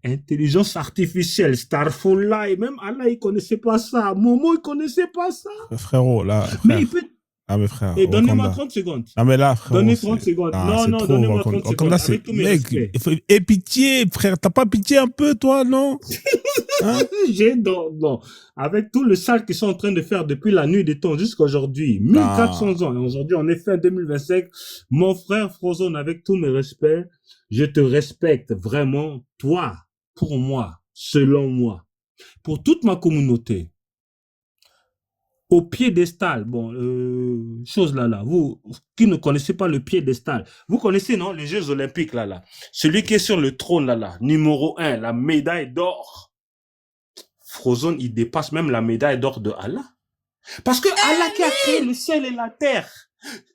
Intelligence artificielle, Starfullah. Et même Allah, il connaissait pas ça. Momo, il connaissait pas ça. Frérot, là. Frère. Mais il peut... Ah, mais frère. Et donnez-moi 30 secondes. Ah, mais là, frère. Donnez 30 secondes. Non, donnez-moi 30 secondes. Là, c'est... Mec, et pitié, frère. T'as pas pitié un peu, toi, non? Hein? Non. Avec tout le sale qu'ils sont en train de faire depuis la nuit des temps jusqu'à aujourd'hui, 1400 ans, et aujourd'hui on est fin 2025, mon frère Frozone, avec tous mes respects, je te respecte vraiment, toi, pour moi, selon moi, pour toute ma communauté, au piédestal, chose là, vous qui ne connaissez pas le piédestal, vous connaissez, non, les Jeux Olympiques là, celui qui est sur le trône là, numéro 1, la médaille d'or. Frozone, il dépasse même la médaille d'or de Allah. Parce que Allah qui a créé le ciel et la terre,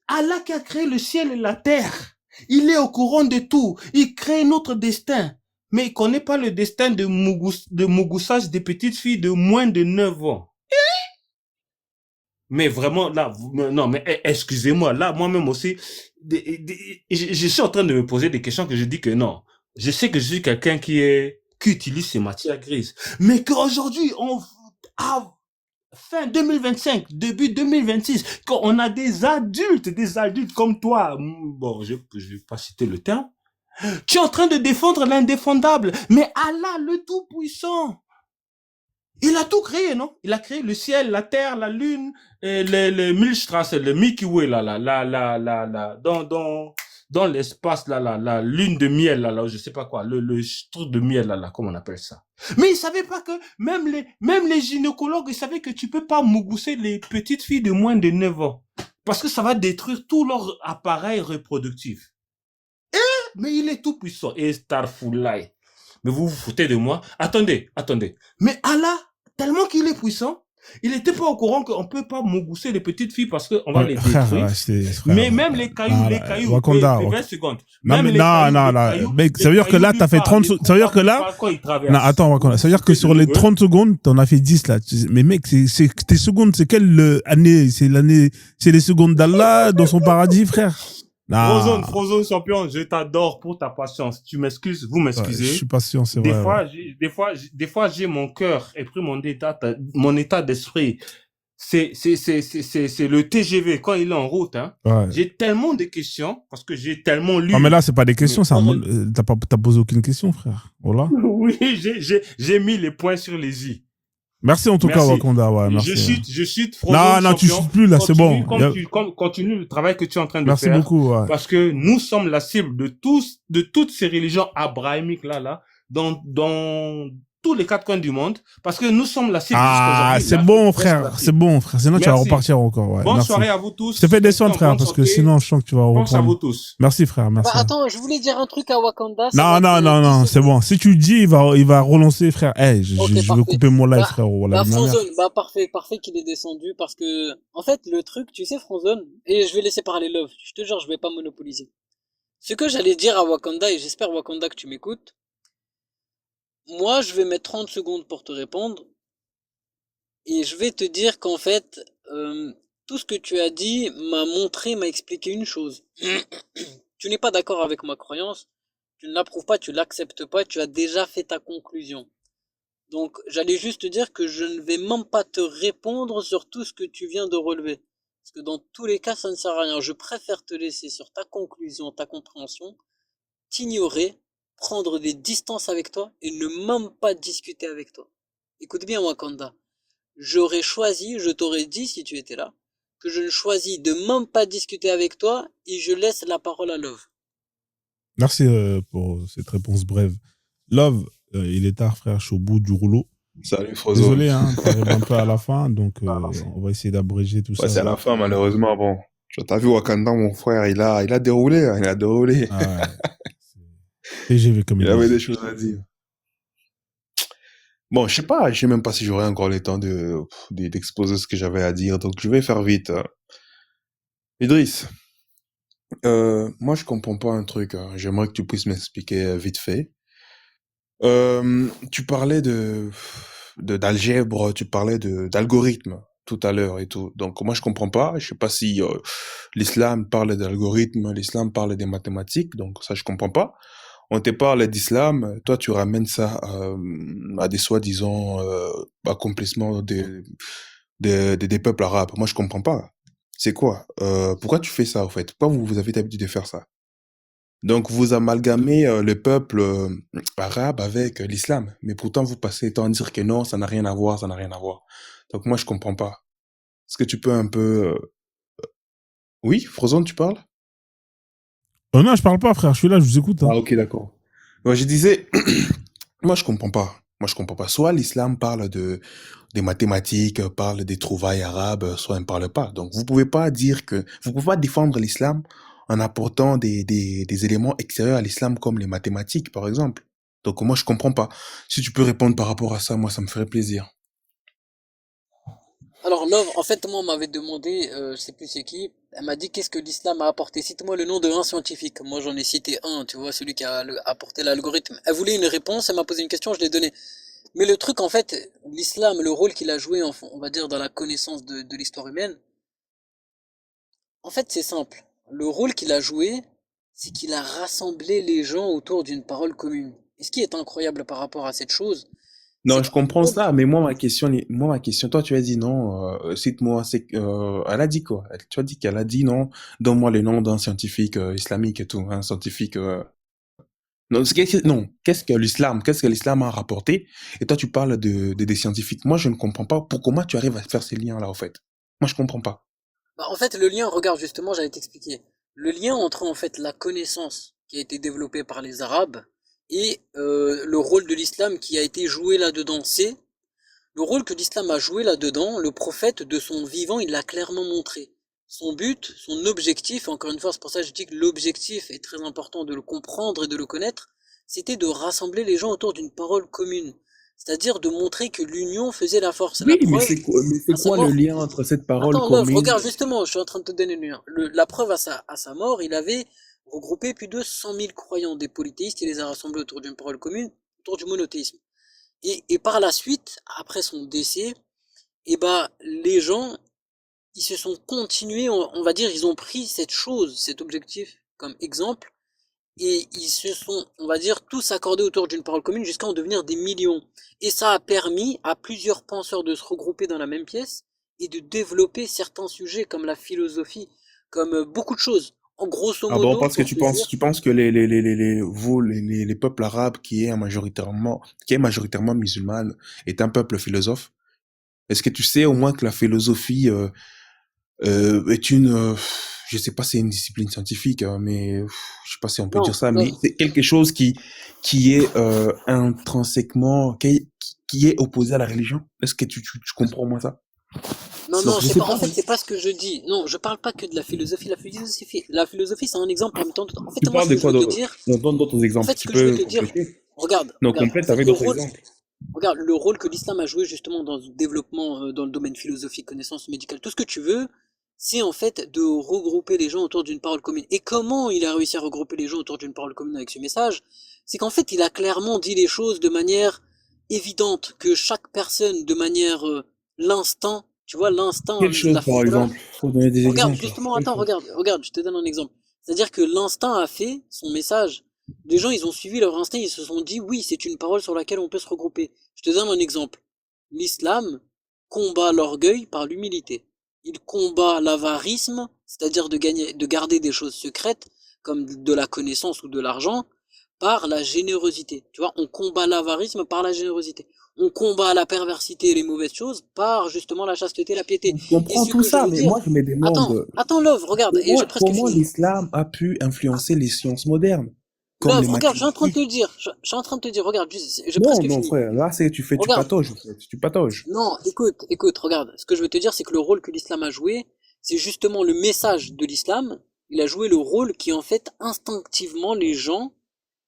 Allah qui a créé le ciel et la terre, il est au courant de tout. Il crée notre destin. Mais il connaît pas le destin de mougoussage des petites filles de moins de 9 ans. Mais vraiment, là, non, mais excusez-moi, là, moi-même aussi, je suis en train de me poser des questions que je dis que non. Je sais que je suis quelqu'un qui utilise ces matières grises. Mais qu'aujourd'hui, fin 2025, début 2026, quand on a des adultes comme toi, bon, je vais pas citer le terme, tu es en train de défendre l'indéfendable, mais Allah, le Tout-Puissant, il a tout créé, non? Il a créé le ciel, la terre, la lune, les Milchstrasse, le Milky Way, dans l'espace, la lune de miel, je sais pas quoi, le truc de miel, comment on appelle ça? Mais ils savaient pas que, même les gynécologues, ils savaient que tu peux pas mougousser les petites filles de moins de 9 ans. Parce que ça va détruire tout leur appareil reproductif. Mais il est tout puissant. Et Starfulai. Mais vous vous foutez de moi. Attendez. Mais Allah, tellement qu'il est puissant, il n'était pas au courant qu'on ne peut pas mougousser les petites filles parce qu'on va les détruire. Frère, mais même les cailloux, Wakanda, les 20 secondes. Non, mais non, mec, ça veut dire que là, t'as fait 30 secondes. Ça veut dire que là, non, attends, Wakanda, ça veut dire que sur les 30 secondes, t'en as fait 10 là. Mais mec, c'est tes secondes, c'est quelle année? C'est les secondes d'Allah dans son paradis, frère. Frozone champion, je t'adore pour ta patience. Tu m'excuses, vous m'excusez. Ouais, je suis patient, c'est vrai. Des fois, j'ai mon cœur et puis mon état d'esprit. C'est le TGV quand il est en route, hein. Ouais. J'ai tellement de questions parce que j'ai tellement lu. Non, mais là, c'est pas des questions, t'as posé aucune question, frère. Voilà. Oui, j'ai mis les points sur les i. Merci en tout cas, Wakanda. Ouais, merci. Je chute. Non, tu chutes plus là, c'est bon. Continue le travail que tu es en train de faire. Merci beaucoup. Ouais. Parce que nous sommes la cible de toutes ces religions abrahamiques là, dans tous les quatre coins du monde, parce que nous sommes la cible. C'est bon, frère. C'est bon, frère. Sinon, tu vas repartir encore. Ouais. Bonne soirée à vous tous. Je te fais descendre, frère, parce que sinon, je sens que tu vas reprendre. Pense à vous tous. Merci, frère. Merci. Bah, attends, je voulais dire un truc à Wakanda. Non, c'est bon. Si tu le dis, il va relancer, frère. Je vais couper mon live, frère. Voilà, Frozone, parfait qu'il est descendu, parce que, en fait, le truc, tu sais, Frozone, et je vais laisser parler Love. Je te jure, je vais pas monopoliser. Ce que j'allais dire à Wakanda, et j'espère, Wakanda, que tu m'écoutes. Moi, je vais mettre 30 secondes pour te répondre. Et je vais te dire qu'en fait, tout ce que tu as dit m'a expliqué une chose. Tu n'es pas d'accord avec ma croyance, tu ne l'approuves pas, tu l'acceptes pas, tu as déjà fait ta conclusion. Donc, j'allais juste te dire que je ne vais même pas te répondre sur tout ce que tu viens de relever. Parce que dans tous les cas, ça ne sert à rien. Je préfère te laisser sur ta conclusion, ta compréhension, t'ignorer, prendre des distances avec toi et ne même pas discuter avec toi. Écoute bien, Wakanda. J'aurais choisi, je t'aurais dit si tu étais là, que je ne choisis de même pas discuter avec toi et je laisse la parole à Love. Merci pour cette réponse brève. Love, il est tard, frère, je suis au bout du rouleau. Salut, Frozone. Désolé, t'arrives un peu à la fin, donc on va essayer d'abréger tout ça. C'est à la fin, malheureusement. Bon, t'as vu Wakanda, mon frère, il a déroulé, hein, il a déroulé. Ah ouais. TGV comme il avait des choses à dire. Bon, je sais pas, je sais même pas si j'aurai encore le temps d'exposer ce que j'avais à dire, donc je vais faire vite. Idriss, moi je comprends pas un truc, hein. J'aimerais que tu puisses m'expliquer vite fait. Tu parlais d'algèbre, tu parlais d'algorithme tout à l'heure et tout. Donc moi je comprends pas, je sais pas si l'islam parle d'algorithme, l'islam parle des mathématiques, donc ça je comprends pas. On te parle d'islam, toi tu ramènes ça à des soi-disant accomplissements des peuples arabes. Moi je comprends pas. C'est quoi? Pourquoi tu fais ça en fait? Pourquoi vous avez l'habitude de faire ça? Donc vous amalgamez le peuple arabe avec l'islam, mais pourtant vous passez le temps à dire que non, ça n'a rien à voir, ça n'a rien à voir. Donc moi je comprends pas. Est-ce que tu peux un peu... Oui, Frozone, tu parles? Non, je parle pas, frère, je suis là, je vous écoute. Hein. Ah ok, d'accord. Moi je disais, moi je comprends pas. Soit l'islam parle des mathématiques, parle des trouvailles arabes, soit il ne parle pas. Donc vous pouvez pas défendre l'islam en apportant des éléments extérieurs à l'islam comme les mathématiques, par exemple. Donc moi, je comprends pas. Si tu peux répondre par rapport à ça, moi, ça me ferait plaisir. Alors Love, en fait, moi, on m'avait demandé, je sais plus c'est qui, elle m'a dit qu'est-ce que l'islam a apporté. Cite-moi le nom de un scientifique. Moi, j'en ai cité un, tu vois, celui qui a apporté l'algorithme. Elle voulait une réponse, elle m'a posé une question, je l'ai donnée. Mais le truc, en fait, l'islam, le rôle qu'il a joué, on va dire, dans la connaissance de l'histoire humaine, en fait, c'est simple. Le rôle qu'il a joué, c'est qu'il a rassemblé les gens autour d'une parole commune. Et ce qui est incroyable par rapport à cette chose, Non, C'est je pas. comprends ça, mais moi, ma question, toi, tu as dit non, cite-moi, elle a dit quoi? Tu as dit qu'elle a dit non, donne-moi le nom d'un scientifique islamique et tout, un scientifique. Non, qu'est-ce que l'islam a rapporté? Et toi, tu parles des scientifiques. Moi, je ne comprends pas. Comment tu arrives à faire ces liens-là, en fait? Moi, je comprends pas. Bah, en fait, le lien, regarde, justement, j'allais t'expliquer. Le lien entre, en fait, la connaissance qui a été développée par les Arabes et le rôle de l'islam qui a été joué là-dedans, c'est le rôle que l'islam a joué là-dedans, le prophète de son vivant, il l'a clairement montré. Son but, son objectif, encore une fois, c'est pour ça que je dis que l'objectif est très important de le comprendre et de le connaître, c'était de rassembler les gens autour d'une parole commune. C'est-à-dire de montrer que l'union faisait la force. La Oui, mais preuve, c'est à sa quoi le mort. lien entre cette parole Attends, Love, commune? regarde justement, je suis en train de te donner le lien. La preuve à sa mort, il avait regroupé plus de 100 000 croyants, des polythéistes, il les a rassemblés autour d'une parole commune, autour du monothéisme. Et par la suite, après son décès, et bah, les gens, ils se sont continués, on va dire, ils ont pris cette chose, cet objectif comme exemple, et ils se sont, on va dire, tous accordés autour d'une parole commune jusqu'à en devenir des millions. Et ça a permis à plusieurs penseurs de se regrouper dans la même pièce et de développer certains sujets comme la philosophie, comme beaucoup de choses. En grosso Ah bon, modo, parce que pour tu te penses, dire, tu penses que les peuples arabes qui est majoritairement musulmane est un peuple philosophe? Est-ce que tu sais au moins que la philosophie est je sais pas si c'est une discipline scientifique, mais je sais pas si on peut non, dire ça, non, mais c'est quelque chose qui est intrinsèquement, qui est opposé à la religion. Est-ce que tu comprends au moins ça? non, Donc non, je c'est sais pas, pas. en fait, c'est pas ce que je dis. Non, je parle pas que de la philosophie, c'est un exemple parmi tant d'autres. En fait, Tu moi, parles ce de que je quoi veux te d'autre? dire, On donne d'autres en exemples. fait, ce Tu que je veux peux te dire, compléter. regarde, Donc regarde, en complète fait, avec d'autres exemples. regarde, le rôle que l'islam a joué justement dans le développement, dans le domaine philosophique, connaissance médicale, tout ce que tu veux, c'est en fait de regrouper les gens autour d'une parole commune. Et comment il a réussi à regrouper les gens autour d'une parole commune avec ce message? C'est qu'en fait, il a clairement dit les choses de manière évidente, que chaque personne, de manière l'instinct, tu vois, l'instinct, Quelle la chose, par fitra. exemple? Faut donner des Regarde, exemples. justement, Quelle attends, chose? regarde, je te donne un exemple. C'est-à-dire que l'instinct a fait son message. Les gens, ils ont suivi leur instinct, ils se sont dit, oui, c'est une parole sur laquelle on peut se regrouper. Je te donne un exemple. L'islam combat l'orgueil par l'humilité. Il combat l'avarisme, c'est-à-dire de garder des choses secrètes, comme de la connaissance ou de l'argent, par la générosité. Tu vois, on combat l'avarisme par la générosité. On combat la perversité et les mauvaises choses par justement la chasteté, la piété. Je Et comprends ce tout que je ça, veux mais dire, moi je me demande attends, Love, regarde, et j'ai presque comment fini. l'islam a pu influencer les sciences modernes, comme les Love, regarde, je suis en train de te mathématiques. le dire, je suis en train de te dire, regarde, j'ai Non, presque non, fini. frère, là tu Regarde, patauges, en fait, tu patauges. non, écoute, regarde, ce que je veux te dire, c'est que le rôle que l'islam a joué, c'est justement le message de l'islam, il a joué le rôle qui, en fait, instinctivement, les gens,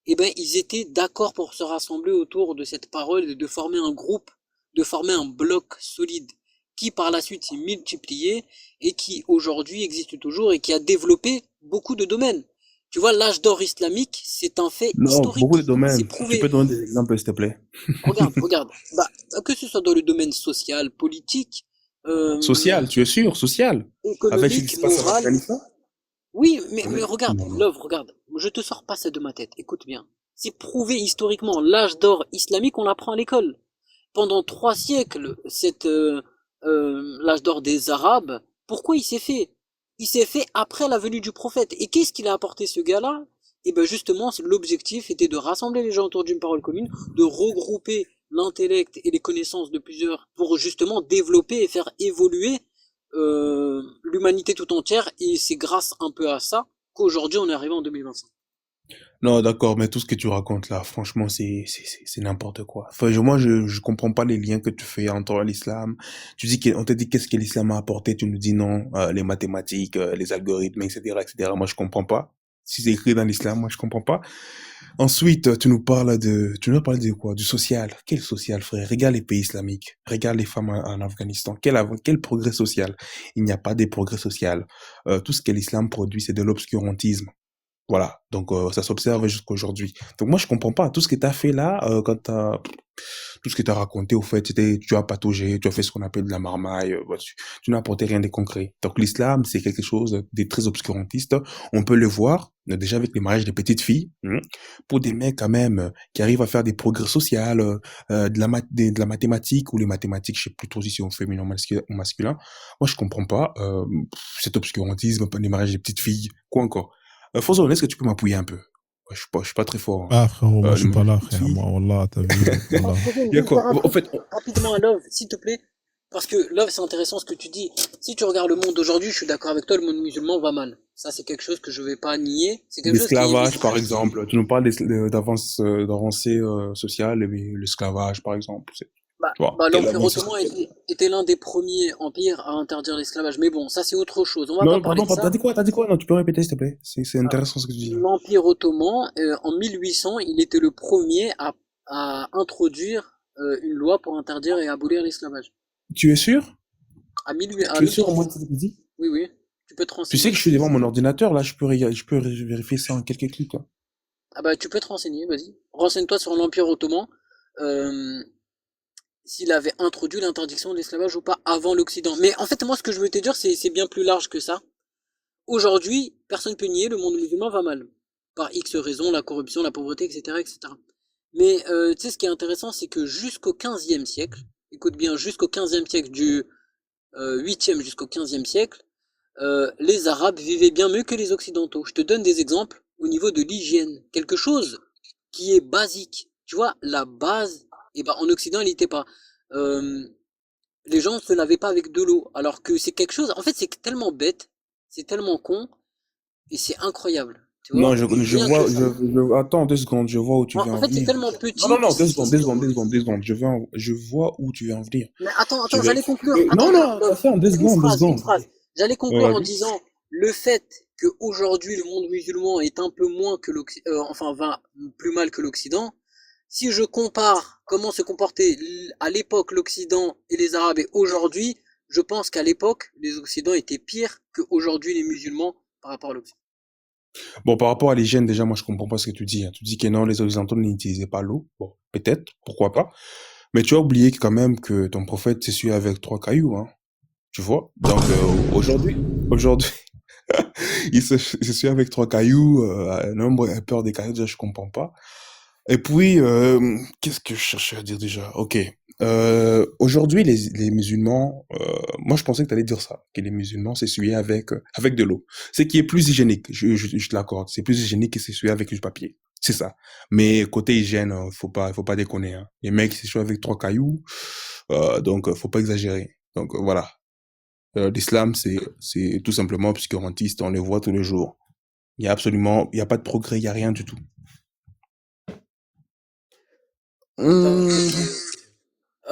eh ben, ils étaient d'accord pour se rassembler autour de cette parole et de former un groupe, de former un bloc solide, qui par la suite s'est multiplié et qui aujourd'hui existe toujours et qui a développé beaucoup de domaines. Tu vois, l'âge d'or islamique, c'est un fait Non, beaucoup de historique, c'est domaines. Tu peux prouvé. donner des exemples, s'il te plaît. Regarde, bah, que ce soit dans le domaine social, politique, euh, Social, tu es sûr, social. Avec ce qui économique, se passe en moral, Afghanistan? oui, mais Avec- regarde, Non, non. Love, regarde, je te sors pas ça de ma tête, écoute bien. C'est prouvé historiquement, l'âge d'or islamique, on l'apprend à l'école. Pendant 3 siècles, l'âge d'or des Arabes, pourquoi il s'est fait? Il s'est fait après la venue du prophète. Et qu'est-ce qu'il a apporté ce gars-là? Et ben justement, l'objectif était de rassembler les gens autour d'une parole commune, de regrouper l'intellect et les connaissances de plusieurs pour justement développer et faire évoluer l'humanité tout entière. Et c'est grâce un peu à ça qu'aujourd'hui on est arrivé en 2025. Non, d'accord, mais tout ce que tu racontes là, franchement, c'est n'importe quoi. Enfin, moi, je comprends pas les liens que tu fais entre l'islam. Tu dis on te dit qu'est-ce que l'islam a apporté, tu nous dis non, les mathématiques, les algorithmes, etc., etc. Moi, je comprends pas. Si c'est écrit dans l'islam, moi, je comprends pas. Ensuite, tu nous parles de quoi? Du social. Quel social, frère? Regarde les pays islamiques. Regarde les femmes en Afghanistan. Quel progrès social? Il n'y a pas de progrès social. Tout ce que l'islam produit, c'est de l'obscurantisme. Voilà, donc ça s'observe jusqu'à aujourd'hui. Donc moi je comprends pas tout ce que tu as fait là tout ce que tu as raconté au fait, tu as pataugé, tu as fait ce qu'on appelle de la marmaille, tu n'as apporté rien de concret. Donc l'islam, c'est quelque chose de très obscurantiste. On peut le voir déjà avec les mariages des petites filles, pour des mecs quand même qui arrivent à faire des progrès sociaux, de la mathématique ou les mathématiques, je sais plus trop si c'est au féminin ou masculin. Moi je comprends pas cet obscurantisme, les mariages des petites filles, quoi encore. Fozon, est-ce que tu peux m'appuyer un peu? Ouais, je suis pas très fort, hein. Ah, frérot, moi, je Les suis pas mariages là, des petites frère. filles. Moi, Wallah, t'as vu, Wallah. Faisons Il y a juste dire quoi? un En truc fait, rapidement à Love, s'il te plaît. Parce que Love, c'est intéressant ce que tu dis. Si tu regardes le monde d'aujourd'hui, je suis d'accord avec toi, le monde musulman va mal. Ça, c'est quelque chose que je vais pas nier. C'est quelque chose qui est l'esclavage, par visible. exemple. Tu nous parles d'avancée sociale, mais l'esclavage, par exemple. Tu vois, quelle L'Empire avancée ottoman sociale? était l'un des premiers empires à interdire l'esclavage. Mais bon, ça, c'est autre chose. On va pas Non, parler pardon, de ça. t'as dit quoi? T'as dit quoi? Non, tu peux répéter, s'il te plaît. C'est Ah, intéressant ce que tu dis là. L'Empire ottoman, en 1800, il était le premier à introduire une loi pour interdire et abolir l'esclavage. Tu es sûr? À Tu es sûr au moins 1300. de ce que tu dis? Oui, oui. Tu peux te Tu sais renseigner. que je suis devant mon ordinateur, là, je peux vérifier ça en quelques clics, là. Ah bah, tu peux te renseigner, vas-y. Renseigne-toi sur l'Empire ottoman. Euh, S'il avait introduit l'interdiction de l'esclavage ou pas avant l'Occident. Mais en fait, moi, ce que je veux te dire, c'est bien plus large que ça. Aujourd'hui, personne ne peut nier, le monde musulman va mal. Par X raisons, la corruption, la pauvreté, etc., etc. Mais tu sais, ce qui est intéressant, c'est que jusqu'au 15e siècle, écoute bien, jusqu'au 15e siècle, du 8e jusqu'au 15e siècle, les Arabes vivaient bien mieux que les Occidentaux. Je te donne des exemples au niveau de l'hygiène. Quelque chose qui est basique. Tu vois, la base, et ben, en Occident, il n'était pas. Euh, les gens ne se lavaient pas avec de l'eau. Alors que c'est quelque chose, en fait, c'est tellement bête, c'est tellement con, et c'est incroyable. Tu Non, vois, rien que vois, ça. attends 2 secondes, je vois où tu veux En en fait, c'est venir. tellement Non, petit, non, puis non, 2 secondes, 2 secondes. Je vois où tu veux en venir. Mais attends, Je attends, vais, j'allais conclure. non, Attends, non, Love, attends, deux une secondes, deux phrase, une secondes. phrase. J'allais Ouais, conclure en vas-y. disant le fait que aujourd'hui le monde musulman est un peu moins que enfin va plus mal que l'Occident. Si je compare comment se comportait à l'époque l'Occident et les Arabes et aujourd'hui, je pense qu'à l'époque les Occidents étaient pires qu'aujourd'hui les musulmans par rapport à l'Occident. Bon, par rapport à l'hygiène, déjà, moi, je comprends pas ce que tu dis, hein. Tu dis que non, les Occidentaux n'utilisaient pas l'eau. Bon, peut-être, pourquoi pas. Mais tu as oublié quand même que ton prophète s'essuie avec 3 cailloux, hein. Tu vois? Donc, aujourd'hui, il s'essuie avec 3 cailloux, un homme a peur des cailloux, déjà, je comprends pas. Et puis, qu'est-ce que je cherchais à dire déjà? Ok. Aujourd'hui, les musulmans, moi je pensais que tu allais dire ça, que les musulmans s'essuyaient avec de l'eau. Ce qui est plus hygiénique, je te l'accorde. C'est plus hygiénique que s'essuyer avec du papier. C'est ça. Mais côté hygiène, faut pas déconner, hein. Les mecs s'essuient avec 3 cailloux, donc faut pas exagérer. Donc voilà. L'islam, c'est tout simplement obscurantiste, on le voit tous les jours. Il y a pas de progrès, il y a rien du tout. Attends, Hum,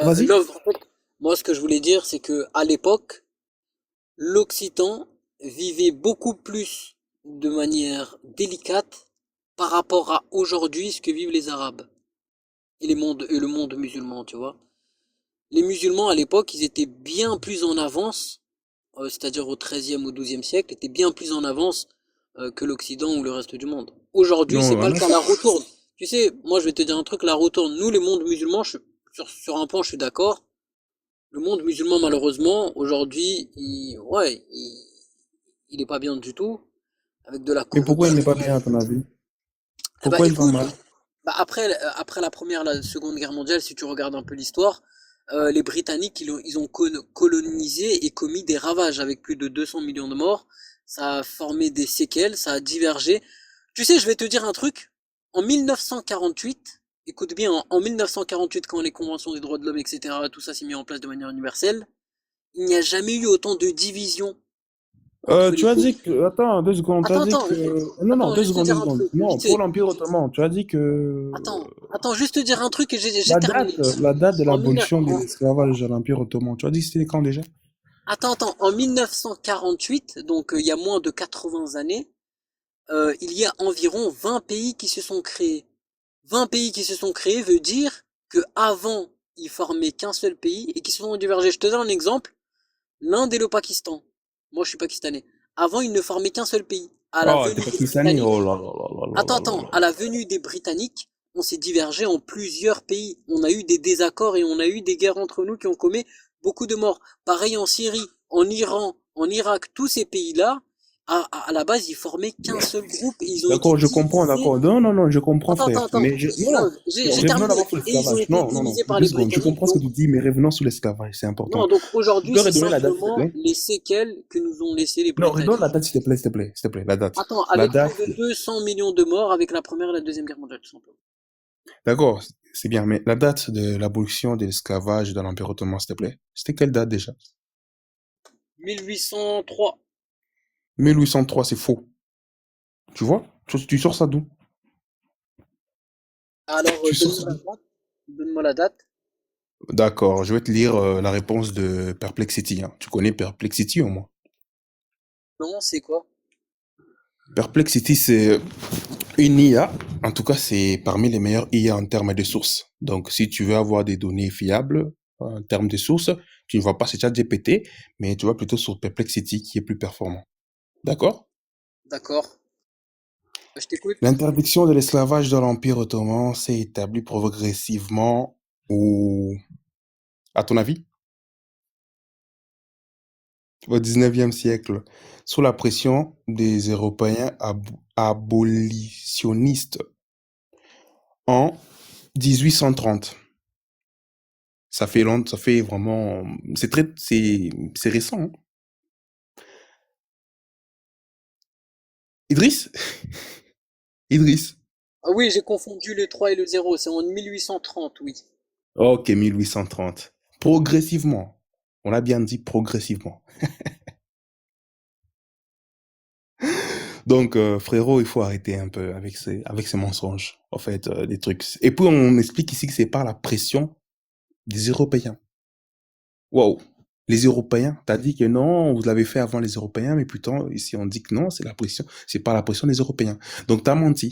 vas-y. Love, en fait, moi ce que je voulais dire c'est que à l'époque l'Occident vivait beaucoup plus de manière délicate par rapport à aujourd'hui ce que vivent les Arabes et le monde musulman, tu vois. Les musulmans à l'époque, ils étaient bien plus en avance, c'est-à-dire au XIIIe ou XIIe siècle, étaient bien plus en avance que l'Occident ou le reste du monde. Aujourd'hui, c'est Non, pas un le cas, la roue tourne. Tu sais, moi je vais te dire un truc, la roue tourne. Nous, les mondes musulmans, sur un point, je suis d'accord. Le monde musulman, malheureusement, aujourd'hui, il est pas bien du tout, avec de la mais pourquoi il n'est corruption. pas bien à ton avis? Eh ben, Pourquoi il va écoute, mal? après la première, la seconde guerre mondiale, si tu regardes un peu l'histoire, les Britanniques, ils ont colonisé et commis des ravages avec plus de 200 millions de morts. Ça a formé des séquelles, ça a divergé. Tu sais, je vais te dire un truc. En 1948, écoute bien, en 1948, quand les conventions des droits de l'homme, etc., tout ça s'est mis en place de manière universelle, il n'y a jamais eu autant de divisions entre les Tu as dit pays. que, attends, 2 secondes, tu as Attends, dit attends, que, non, non, attends, juste te deux dire un secondes. truc, Non, vite pour fait. l'Empire ottoman, tu as dit que Attends, juste te dire un truc et j'ai terminé. la date de En, mille- l'abolition de en- l'esclavage à l'Empire ottoman, tu as dit que c'était quand déjà? attends, en 1948, donc il y a moins de 80 années, il y a environ 20 pays qui se sont créés. 20 pays qui se sont créés veut dire que avant ils formaient qu'un seul pays et qui se sont divergés. Je te donne un exemple. L'Inde et le Pakistan. Moi, je suis pakistanais. Avant, ils ne formaient qu'un seul pays. à la Oh, venue t'es des pakistanais. Britanniques. Oh là là là là là Attends, là là attends, là. à la venue des Britanniques, on s'est divergé en plusieurs pays. On a eu des désaccords et on a eu des guerres entre nous qui ont commis beaucoup de morts. Pareil en Syrie, en Iran, en Irak, tous ces pays-là, à la base, ils formaient qu'un seul groupe et ils ont été D'accord, je comprends, divisés. d'accord. Non, non, non, je comprends, Attends, attends, frère. attends. Non, non, Love, j'ai non, j'ai revenons terminé. d'abord sur Et ils ont l'esclavage. été Non, non, non, divisés par deux les secondes. Je Britanniques. comprends ce que tu dis, mais revenons sur l'esclavage, c'est Non, important. donc Tu aujourd'hui, peux c'est redonner la date, s'il te simplement plaît? les séquelles que nous ont laissé les Non, redonne la Britanniques. date, s'il te plaît, s'il te plaît, s'il te plaît, la date. Attends, La avec date, plus de 200 millions de morts avec la première et la deuxième guerre mondiale, tout simplement. d'accord, c'est bien, mais la date de l'abolition de l'esclavage dans l'Empire ottoman, s'il te plaît, c'était quelle date déjà? 1803. 1803, c'est faux. Tu vois? Tu sors ça d'où? Alors, Tu sors ça d'où? Donne-moi la date. D'accord, je vais te lire la réponse de Perplexity, hein. Tu connais Perplexity au moins? Non, c'est quoi? Perplexity, c'est une IA. En tout cas, c'est parmi les meilleures IA en termes de sources. Donc, si tu veux avoir des données fiables en termes de sources, tu ne vas pas sur ChatGPT, mais tu vas plutôt sur Perplexity qui est plus performant. D'accord? D'accord. Je t'écoute. L'interdiction de l'esclavage dans l'Empire ottoman s'est établie progressivement à ton avis, au 19e siècle, sous la pression des Européens abolitionnistes en 1830. Ça fait longtemps, ça fait vraiment, c'est récent, hein. Idriss? Idriss. Ah oui, j'ai confondu le 3 et le 0. C'est en 1830, oui. Ok, 1830. Progressivement. On a bien dit progressivement. Donc, frérot, il faut arrêter un peu avec ces mensonges, en fait, des trucs. Et puis, on explique ici que c'est par la pression des Européens. Wow. Les Européens, t'as dit que non, vous l'avez fait avant les Européens, mais putain, ici, on dit que non, c'est la pression, c'est par la pression des Européens. Donc, t'as menti.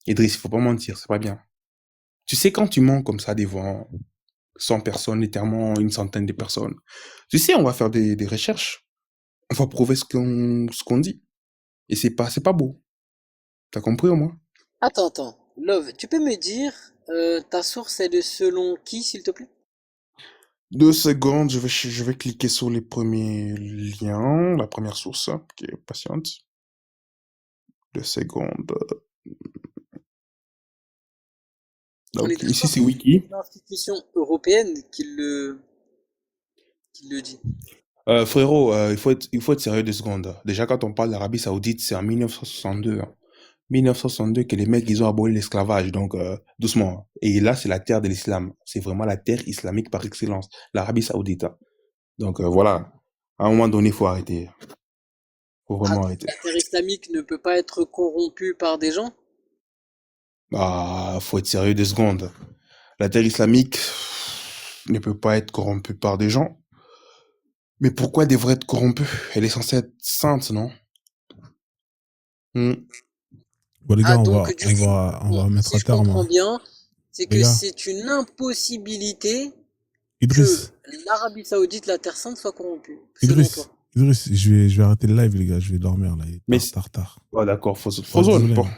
Idriss, il faut pas mentir, c'est pas bien. Tu sais, quand tu mens comme ça devant 100 personnes, littéralement une centaine de personnes, tu sais, on va faire des recherches. On va prouver ce qu'on dit. Et c'est pas beau. T'as compris au moins? Attends. Love, tu peux me dire, ta source est de selon qui, s'il te plaît? 2 secondes, je vais cliquer sur les premiers liens, la première source, qui est patiente. 2 secondes. On est Donc, ici, d'accord c'est que Wiki. c'est une institution européenne qui le dit. Frérot, il faut être sérieux 2 secondes. Déjà, quand on parle d'Arabie Saoudite, c'est en 1962, hein. 1962 que les mecs, ils ont aboli l'esclavage, donc doucement, hein. Et là, c'est la terre de l'islam. C'est vraiment la terre islamique par excellence, l'Arabie Saoudite, hein. Donc voilà, à un moment donné, il faut arrêter. Faut Ah, vraiment donc arrêter. la terre islamique ne peut pas être corrompue par des gens? Ah, faut être sérieux 2 secondes. La terre islamique ne peut pas être corrompue par des gens. Mais pourquoi elle devrait être corrompue? Elle est censée être sainte, non? Hmm. Bon, les gars, Ah, on donc va, du on coup, va, on va mettre si à je terme, comprends hein. bien, c'est Les que gars, c'est une impossibilité que Idriss, l'Arabie Saoudite, la Terre Sainte, soit corrompue, selon toi. Idriss, je vais arrêter le live, les gars. Je vais dormir, là. Il est Mais, tard. oh, d'accord, faut Ouais, zone. désolé, Bon, hein.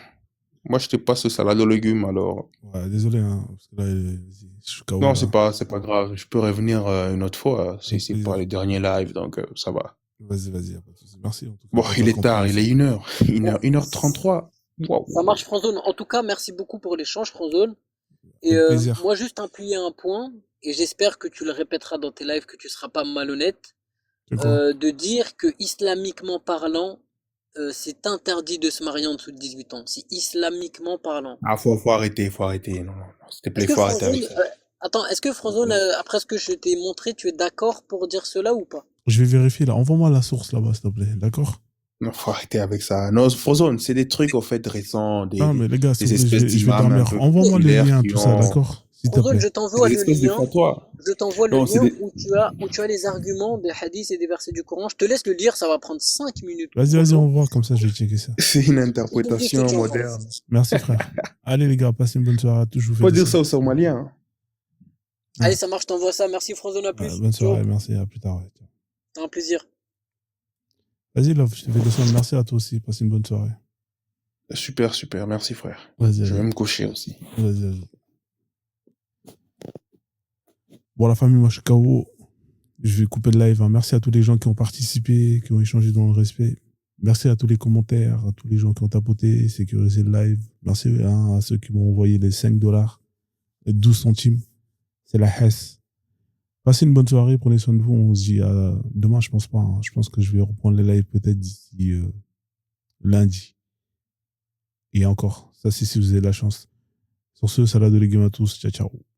moi, je te passe ce salade aux légumes, alors. Ouais, désolé, hein. Parce que là, vas-y, je suis KO, Non, là. c'est pas grave. Je peux revenir une autre fois. Avec C'est pas plaisir. les derniers lives, donc ça va. Vas-y, y a pas de souci. Merci, en tout cas, Bon, pour il ta est tard, il est compréhension. 1h. Bon, 1h33. Waouh. ça marche, Franzone. En tout cas, merci beaucoup pour l'échange, Franzone. Et Avec plaisir. moi, juste appuyer un point, et j'espère que tu le répéteras dans tes lives, que tu seras pas malhonnête, C'est quoi? de dire que islamiquement parlant, c'est interdit de se marier en dessous de 18 ans. C'est islamiquement parlant. Ah, faut arrêter, faut arrêter. Non, s'il te Est-ce plaît, que faut arrêter avec Franzone, ça. attends, est-ce que Franzone, après ce que je t'ai montré, tu es d'accord pour dire cela ou pas? Je vais vérifier, là. Envoie-moi la source, là-bas, s'il te plaît. D'accord? Non, faut arrêter avec ça. Non, Frozone, c'est des trucs, au fait, récents, Non, mais les gars, s'il des vous plaît, espèces je vais d'imams un dormir. peu Envoie-moi les populaires liens, qui tout ça, ont... d'accord? S'il te Franzone, plaît. je C'est t'envoie des le espèces de lien. fatwas. Je t'envoie le Non, c'est lien des... où tu as les arguments des hadiths et des versets du Coran. Je te laisse le lire, ça va prendre 5 minutes. Vas-y, on voit, comme ça, je vais checker ça. C'est une Je te interprétation tiens au courant. moderne. Merci, frère. Allez, les gars, passez une bonne soirée à tous. Je vous fais Faut des dire bisous. ça aux Somaliens, hein. Allez, ça marche, je t'envoie ça. Merci Franzone, à plus. Bonne Ciao. soirée, merci, à plus tard. Ouais. C'était un plaisir. Vas-y, Love, je te fais descendre. Merci à toi aussi. Passe une bonne soirée. Super, super. Merci, frère. Vas-y, Je vais vas-y. me coucher aussi. Vas-y, vas-y. Bon, la famille, moi, je suis KO. Je vais couper le live. Hein. Merci à tous les gens qui ont participé, qui ont échangé dans le respect. Merci à tous les commentaires, à tous les gens qui ont tapoté, sécurisé le live. Merci hein, à ceux qui m'ont envoyé les $5, les 12 centimes. C'est la Hesse. Passez une bonne soirée, prenez soin de vous. On se dit à demain, je pense pas. Hein. Je pense que je vais reprendre les lives peut-être d'ici lundi. Et encore, ça c'est si vous avez la chance. Sur ce, salam alaikum à tous. Ciao, ciao.